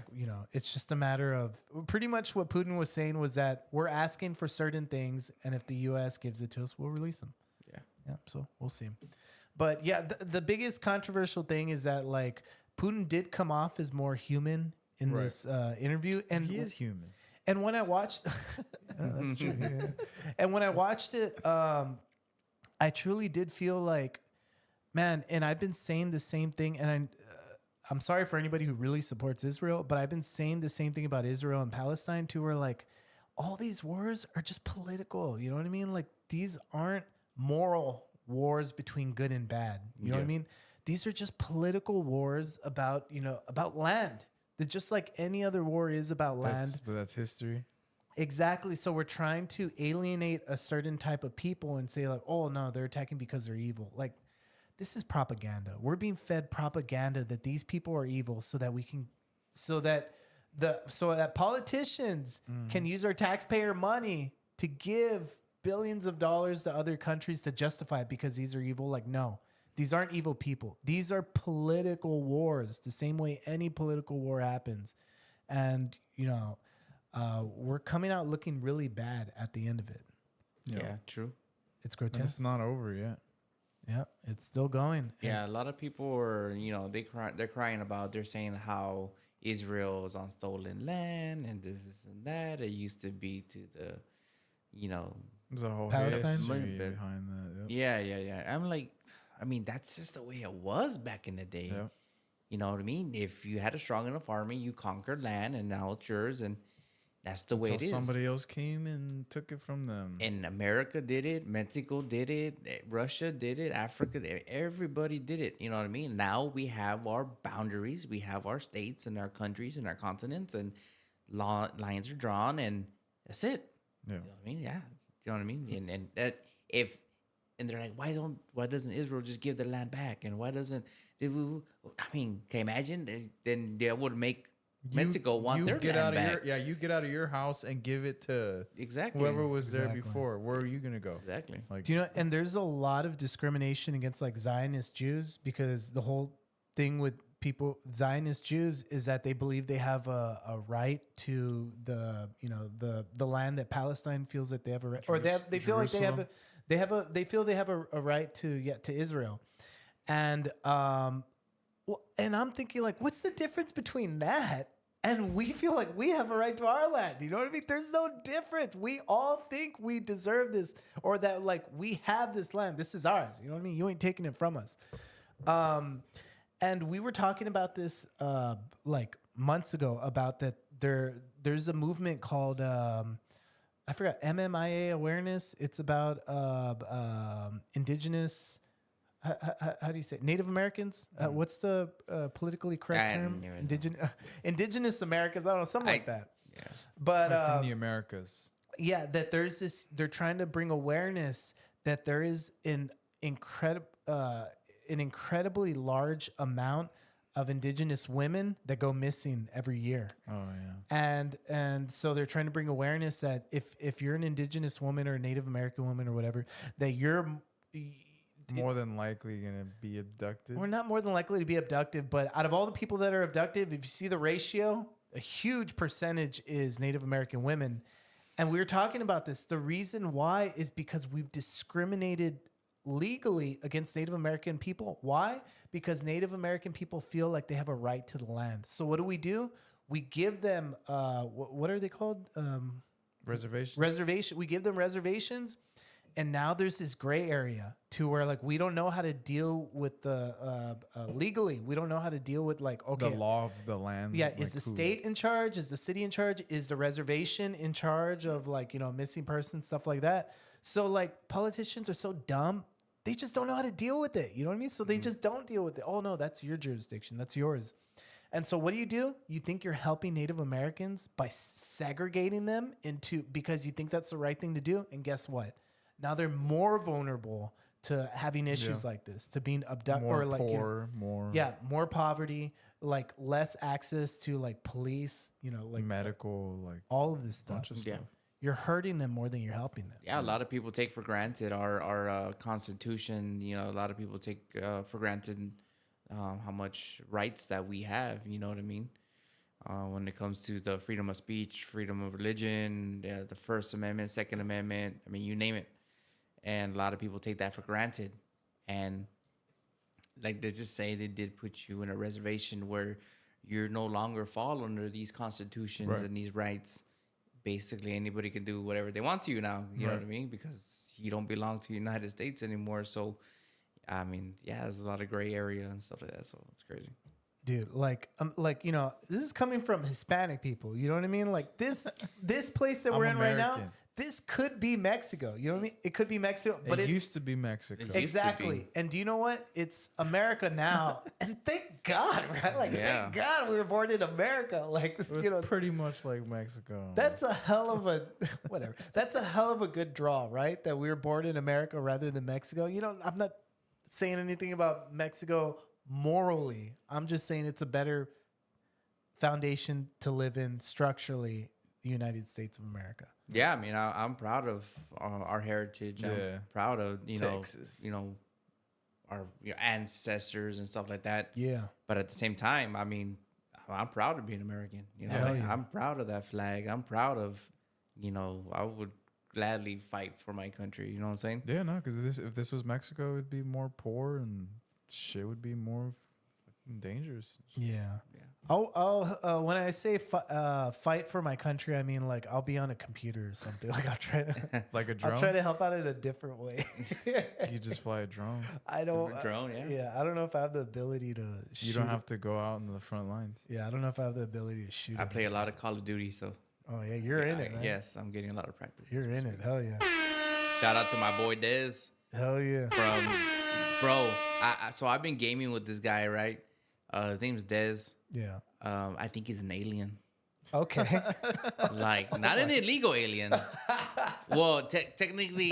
it's just a matter of pretty much what Putin was saying was that we're asking for certain things, and if the U.S. gives it to us, we'll release them. Yeah, so we'll see. But yeah, the biggest controversial thing is that, like, Putin did come off as more human in this interview, and He is human. And when I watched, that's true. Yeah. And when I watched it, I truly did feel like, man. And I've been saying the same thing, and I'm sorry for anybody who really supports Israel, but I've been saying the same thing about Israel and Palestine too, where, like, all these wars are just political. You know what I mean? Like, these aren't moral wars between good and bad. You know what I mean? These are just political wars about land. They're just like any other war is about land. But that's history. Exactly. So we're trying to alienate a certain type of people and say, like, oh no, they're attacking because they're evil. Like, this is propaganda. We're being fed propaganda that these people are evil so that politicians can use our taxpayer money to give billions of dollars to other countries to justify it because these are evil. Like, no, these aren't evil people. These are political wars, the same way any political war happens. And, we're coming out looking really bad at the end of it. Yeah, true. It's And grotesque. it's not over yet. Yeah, it's still going. Yeah, a lot of people are, they're crying about, they're saying how Israel is on stolen land and this and that. It used to be to the, There's a whole Palestine? history Bit. behind that. Yep. Yeah. I'm like, I mean, that's just the way it was back in the day. Yep. You know what I mean? If you had a strong enough army, you conquered land, and now it's yours, and that's the way it Until is. somebody else came and took it from them. And America did it, Mexico did it, Russia did it, Africa, everybody did it. You know what I mean? Now we have our boundaries, we have our states and our countries and our continents, and lines are drawn, and that's it. Yeah. You know what I mean? Yeah. You know what I mean? And that and they're like, why doesn't Israel just give the land back? And why doesn't can you imagine? Then they would make Mexico want their get land out back. of you get out of your house and give it to Exactly. whoever was there Exactly. before. Where are you gonna go? Exactly. Like, Do you know? And there's a lot of discrimination against, like, Zionist Jews, because the whole thing with Zionist Jews is that they believe they have a right to the land that Palestine feels that they have a right, or they feel like they feel they have a right to Israel, and and I'm thinking, like, what's the difference between that and we feel like we have a right to our land? You know what I mean? There's no difference. We all think we deserve this, or that, like, we have this land. This is ours. You know what I mean? You ain't taking it from us. And we were talking about this like months ago, about that there's a movement called I forgot, MMIA awareness. It's about indigenous. How do you say it? Native Americans? What's the politically correct I term? don't even know. Indigenous Americans. I don't know, something like that. Yeah. But like from the Americas. yeah, that there's this. They're trying to bring awareness that there is an incredibly large amount of indigenous women that go missing every year. Oh yeah. And so they're trying to bring awareness that if you're an indigenous woman or a Native American woman or whatever, that you're More than likely gonna be abducted. we're not more than likely to be abducted. But out of all the people that are abducted, if you see the ratio, a huge percentage is Native American women. And we were talking about this. The reason why is because we've discriminated legally against Native American people. Why? Because Native American people feel like they have a right to the land. So what do? We give them, what are they called? Reservation. We give them reservations. And now there's this gray area to where like we don't know how to deal with the legally. We don't know how to deal with like, okay, The law of the land. yeah, like is the who- state in charge? Is the city in charge? Is the reservation in charge of like, missing persons, stuff like that? So like politicians are so dumb. They just don't know how to deal with it. You know what I mean? So they just don't deal with it. Oh no, that's your jurisdiction. That's yours. And so what do? You think you're helping Native Americans by segregating them because you think that's the right thing to do. And guess what? Now they're more vulnerable to having issues like this, to being abducted more or like, poor, more more poverty, like less access to like police, like medical, like all of this stuff. bunch of Yeah. stuff. You're hurting them more than you're helping them. Yeah, a lot of people take for granted our constitution. A lot of people take for granted how much rights that we have. You know what I mean? When it comes to the freedom of speech, freedom of religion, the First Amendment, Second Amendment. I mean, you name it. And a lot of people take that for granted. And like they just say they did put you in a reservation where you're no longer fall under these constitutions Right. and these rights. Basically, anybody can do whatever they want to you now. You know what I mean? Because you don't belong to the United States anymore. So, I mean, yeah, there's a lot of gray area and stuff like that. So it's crazy. Dude, this is coming from Hispanic people. You know what I mean? Like this place that I'm we're in right now, American. this could be Mexico. You know what I mean? It could be Mexico, but It it's used to be Mexico. It used to exactly. be. And do you know what? It's America now. And thank God, right? Like, Yeah. thank God we were born in America. Like, It's pretty much like Mexico. that's a hell of a whatever. That's a hell of a good draw, right? That we were born in America rather than Mexico. I'm not saying anything about Mexico morally. I'm just saying it's a better foundation to live in structurally, the United States of America. Yeah, I mean, I'm proud of our heritage. Yeah. I'm proud of Texas. our ancestors and stuff like that. Yeah. But at the same time, I mean, I'm proud to be an American. Hell yeah. I'm proud of that flag. I'm proud of, I would gladly fight for my country. You know what I'm saying? Yeah, no, because if this was Mexico, it'd be more poor and shit would be more fucking dangerous. Yeah. Yeah. I'll when I say fight for my country, I mean like I'll be on a computer or something. Like I'll try to Like a drone. I'll try to help out in a different way. You just fly a drone. I don't Drone, yeah. Yeah, I don't know if I have the ability to shoot. You don't have to go out in the front lines. Yeah, I don't know if I have the ability to shoot. I it. play a lot of Call of Duty, so Oh yeah, you're in it, man. yes, I'm getting a lot of practice. You're in it. Hell yeah. Shout out to my boy Dez Hell yeah. from, bro. So I've been gaming with this guy, right? His name's Dez. Yeah. I think he's an alien. Okay. Like, not an illegal alien. Well, technically,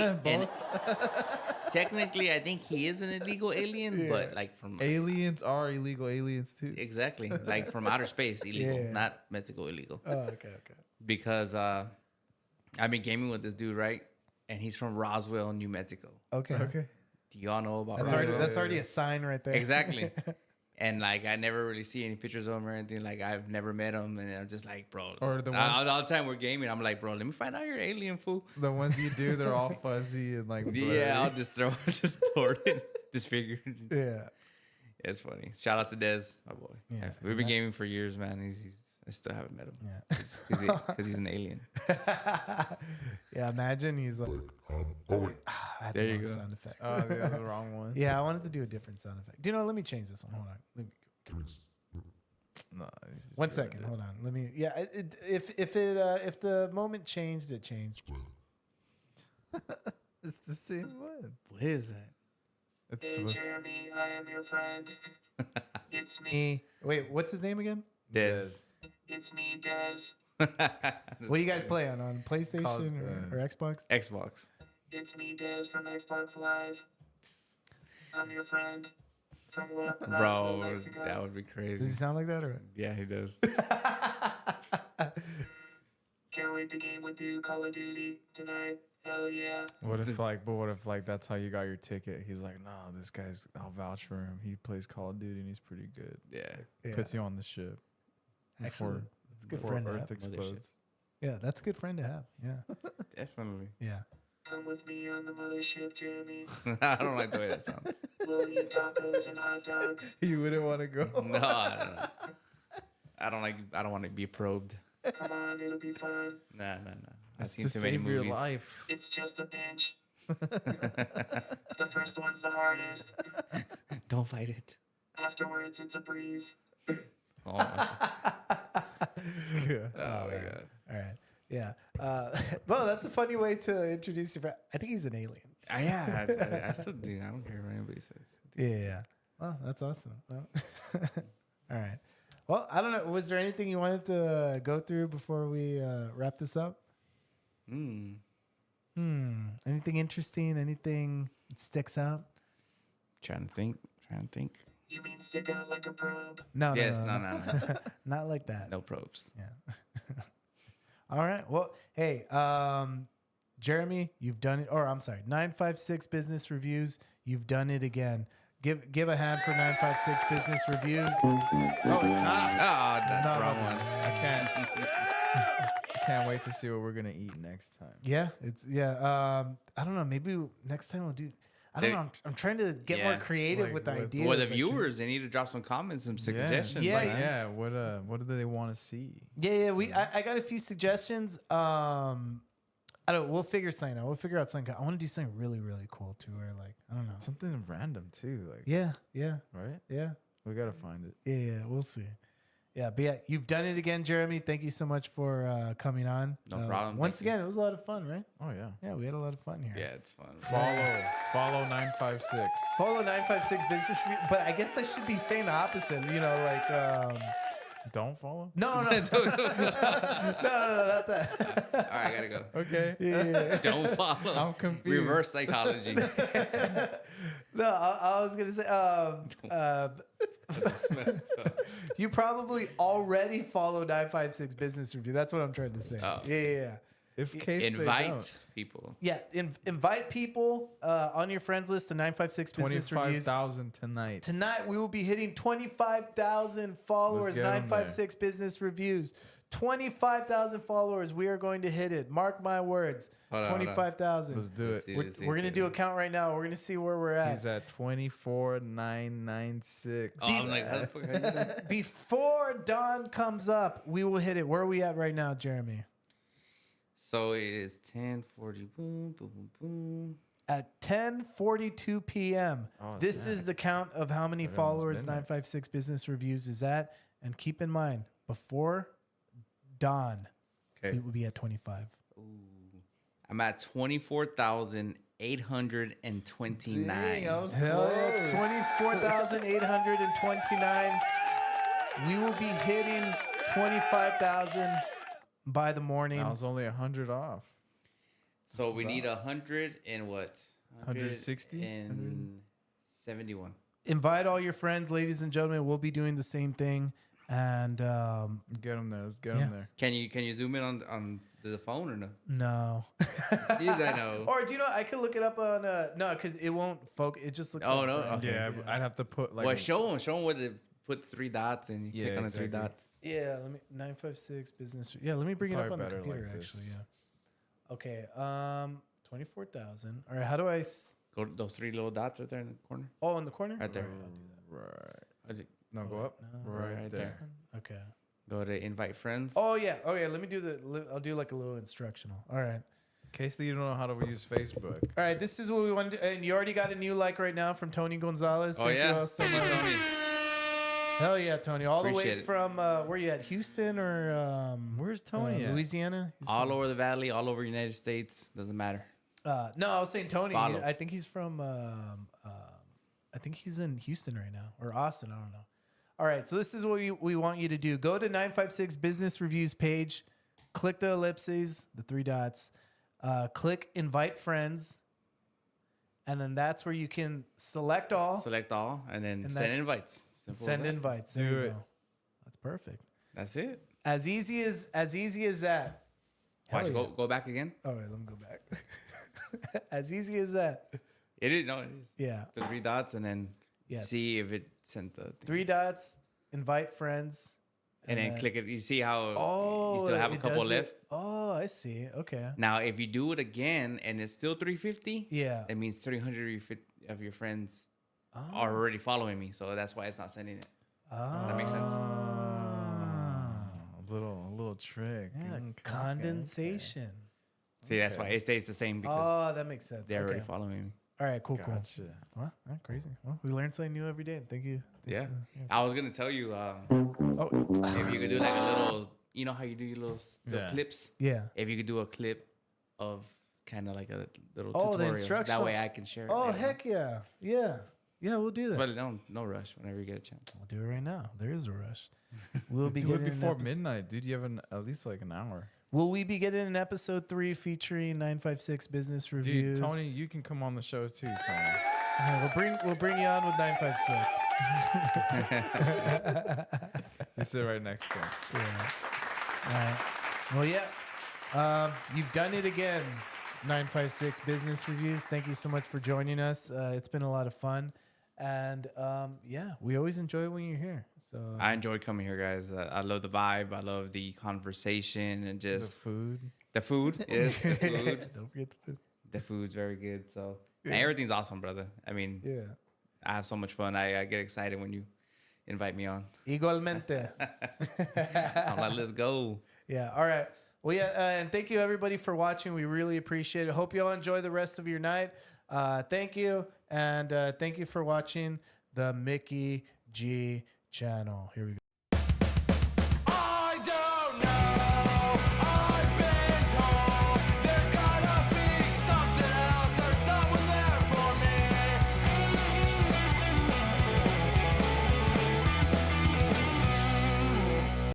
technically, I think he is an illegal alien, but like from Aliens are illegal aliens too. exactly like from outer space illegal, Yeah. not Mexico illegal. Oh, okay. Because I've been gaming with this dude, right? And he's from Roswell, New Mexico. Okay. Okay. Do y'all know about That's Roswell? already that's already a sign right there. Exactly. And like I never really see any pictures of him or anything. Like I've never met him, and I'm just like, bro. Or the all the time we're gaming, I'm like, bro, let me find out you're an alien, fool. The ones you do, they're all fuzzy and like blurry. Yeah, I'll just throw distorted, disfigured. Yeah. It's funny. Shout out to Dez, my boy. Yeah. We've been gaming for years, man. I still haven't met him. Yeah. Because he's an alien. Yeah, imagine he's like I had There the you wrong go. sound effect. Oh, yeah, the wrong one. Yeah, I wanted to do a different sound effect. Do you know? Let me change this one. Hold on. No, it's just One really second. good. Hold on. Let me. Yeah. If the moment changed, it changed. It's the same one. What is that? It's supposed Jeremy, I am your friend. It's me. Me. Wait, what's his name again? Dez. It's me, Dez. What do you guys play on PlayStation Called, or Xbox? Xbox. It's me, Dez from Xbox Live. I'm your friend. From Roswell, Bro, Mexico. that would be Does he crazy. sound like that or? Yeah, he does. Can't wait to game with you, Call of Duty tonight. Hell yeah. What if that's how you got your ticket? He's like, no, this guy's. I'll vouch for him. He plays Call of Duty and he's pretty good. Yeah. Yeah. Puts you on the ship. Actually, It's a good Before friend to Earth have. explodes. Yeah, that's a good friend to have. Yeah, Definitely. yeah. Come with me on the mothership, Jeremy. I don't like the way that sounds. We'll eat tacos and hot dogs. You wouldn't want to go. No, I don't know. I don't want to be probed. Come on, it'll be fun. Nah. I've That's seen to too many save your movies. life. It's just a pinch. The first one's the hardest. Don't fight it. Afterwards, it's a breeze. Oh my, Yeah. oh my god. All right. Yeah. Well, that's a funny way to introduce your friend. I think he's an alien. I still do. I don't care what anybody says. Yeah. Well, that's awesome. Well, all right. Well, I don't know. Was there anything you wanted to go through before we wrap this up? Anything interesting? Anything that sticks out? Trying to think. You mean stick out like a probe? No. Yes, no. no. Not like that. No probes. Yeah. All right. Well, hey, Jeremy, you've done it. Or I'm sorry, 956 Business Reviews. You've done it again. Give a hand for 956 Business Reviews. Oh, That's No, the wrong no, one. I can't wait to see what we're gonna eat next time. yeah. I don't know. Maybe next time we'll do. I don't They- know. I'm trying to get more Yeah. creative Like with the with- ideas. For the like, viewers, they need to drop some comments, some suggestions. Yeah, like, yeah. What do they want to see? Yeah. I got a few suggestions. I don't. We'll figure something out. We'll figure out something. I want to do something really, really cool too. Where like I don't know. Something random too, like Yeah. right? Yeah. We gotta find it. Yeah, we'll see. Yeah, but yeah, you've done it again, Jeremy. Thank you so much for coming on. No problem. Once Thank you. again, it was a lot of fun, right? Oh yeah. Yeah, we had a lot of fun here. Yeah, it's fun. Follow 956. Follow 956 Business Review, but I guess I should be saying the opposite. You know, like Don't follow. no, All not that. right, I gotta go. Okay. Yeah. Don't follow. I'm confused. Reverse psychology. No, I was gonna say That's messed up. you probably already follow 956 Business Review. That's what I'm trying to say. Oh. Yeah. If case they Invite don't. people. Yeah, invite people on your friends list to 956 Business Reviews. 25,000 tonight. Tonight we will be hitting 25,000 followers. Let's get 'em 956 Business Reviews. 25,000 followers. We are going to hit it. Mark my words. Hold on, hold on. 25,000. Let's do it. We're gonna do a count right now. We're gonna see where we're at. He's at 24,996. Oh, I'm like, how the fuck? How you doing? Before dawn comes up, we will hit it. Where are we at right now, Jeremy? So it is 10:40. Boom, boom, boom, boom. At 10:42 p.m. Oh, This is the count of how many almost followers midnight. 956 Business Reviews is at. And keep in mind, before dawn, Okay. we will be at 25. I'm at 24,829. Dang, I was Hell yeah, close. 24,829. We will be hitting 25,000 by the morning. I was only 100 off. So we need 100 and what? 160? and 71. Invite all your friends, ladies and gentlemen. We'll be doing the same thing. And Get him there. Let's get Yeah. him there. Can you zoom in on the phone or no? no. Yes, I know. Or do you know, I could look it up on, no, because it won't focus. It just looks Oh, like no? random. Okay. Yeah, I'd have to put like. Well, a- show them where they put the three dots and you Yeah, click on the three exactly. dots. Yeah, let me 956 business. Yeah, let me bring it up Probably on the better computer like actually. this. Yeah. Okay. 24,000. All right, how do I Go to those three little dots right there in the corner. Oh, in the corner? Right there. All I'll do that. Right. I think- No, go up. No, right, right there. there. Okay. Go to invite friends. Oh yeah. Okay, let me do I'll do like a little instructional. All right. In case you don't know how to use Facebook. All right, this is what we want to do. And you already got a new like right now from Tony Gonzalez. Oh, Thank yeah. you all so Thank you, much. Tony. Hell yeah, Tony. All the way Appreciate it. from where you at? Houston or Where's Tony at? Louisiana? He's All over the valley, all over the United States. Doesn't matter. no, I was saying Tony. Follow. I think he's from. I think he's in Houston right now or Austin. I don't know. All right, so this is what we want you to do. Go to 956 Business Reviews page, click the ellipses, the three dots, click Invite Friends, and then that's where you can select all, Select all and then And send that's- invites. Simple send as that. invites. There Do you it. go. That's perfect. That's it. As easy as that. Hell Watch, yeah. go back again. All right, let me go back. As easy as that. It is. No, it is. Yeah. The three dots and then Yeah. see if it sent the Three things. dots, invite friends, and then then- click it. You see how Oh, you still have a it couple does it- left. Oh, I see. Okay. Now, if you do it again and it's still 350, Yeah. that means 300 of your friends Oh. are already following me. So that's why it's not sending it. That makes sense. A little trick. Yeah, Okay, okay. condensation. See, that's why it stays the same because Oh, that makes sense. they're already Okay. following me. All right, cool, cool. Gotcha. Well, crazy. Well, we learn something new every day. Thank you. Yeah. Thanks, I was gonna tell you Oh, if you could do like a little, you know how you do your little Yeah. clips. yeah. If you could do a clip of kind of like a little Oh, the tutorial, instructional. that way I can share it. Oh, later on. heck yeah. Yeah. Yeah, we'll do that. But no rush. Whenever you get a chance. We'll do it right now. There is a rush. We'll be Do it getting an before episode- midnight, dude. You have at least like an hour. Will we be getting an episode 3 featuring 956 business reviews? Dude, Tony, you can come on the show too, Tony. Yeah, we'll bring you on with 956. You sit right next to him. Yeah. All right. Well, yeah. You've done it again. 956 business reviews. Thank you so much for joining us. It's been a lot of fun, and yeah, we always enjoy when you're here. So I enjoy coming here, guys. I love the vibe. I love the conversation and The just food. the food. Yes, the food. don't forget the food. The food's very good. So and everything's awesome, brother. I mean, Yeah. I have so much fun. I get excited when you invite me on. Igualmente. I'm like, let's go. Yeah. All right. Well, yeah. And thank you, everybody, for watching. We really appreciate it. Hope you all enjoy the rest of your night. Thank you. And thank you for watching the Mickey G channel. Here we go.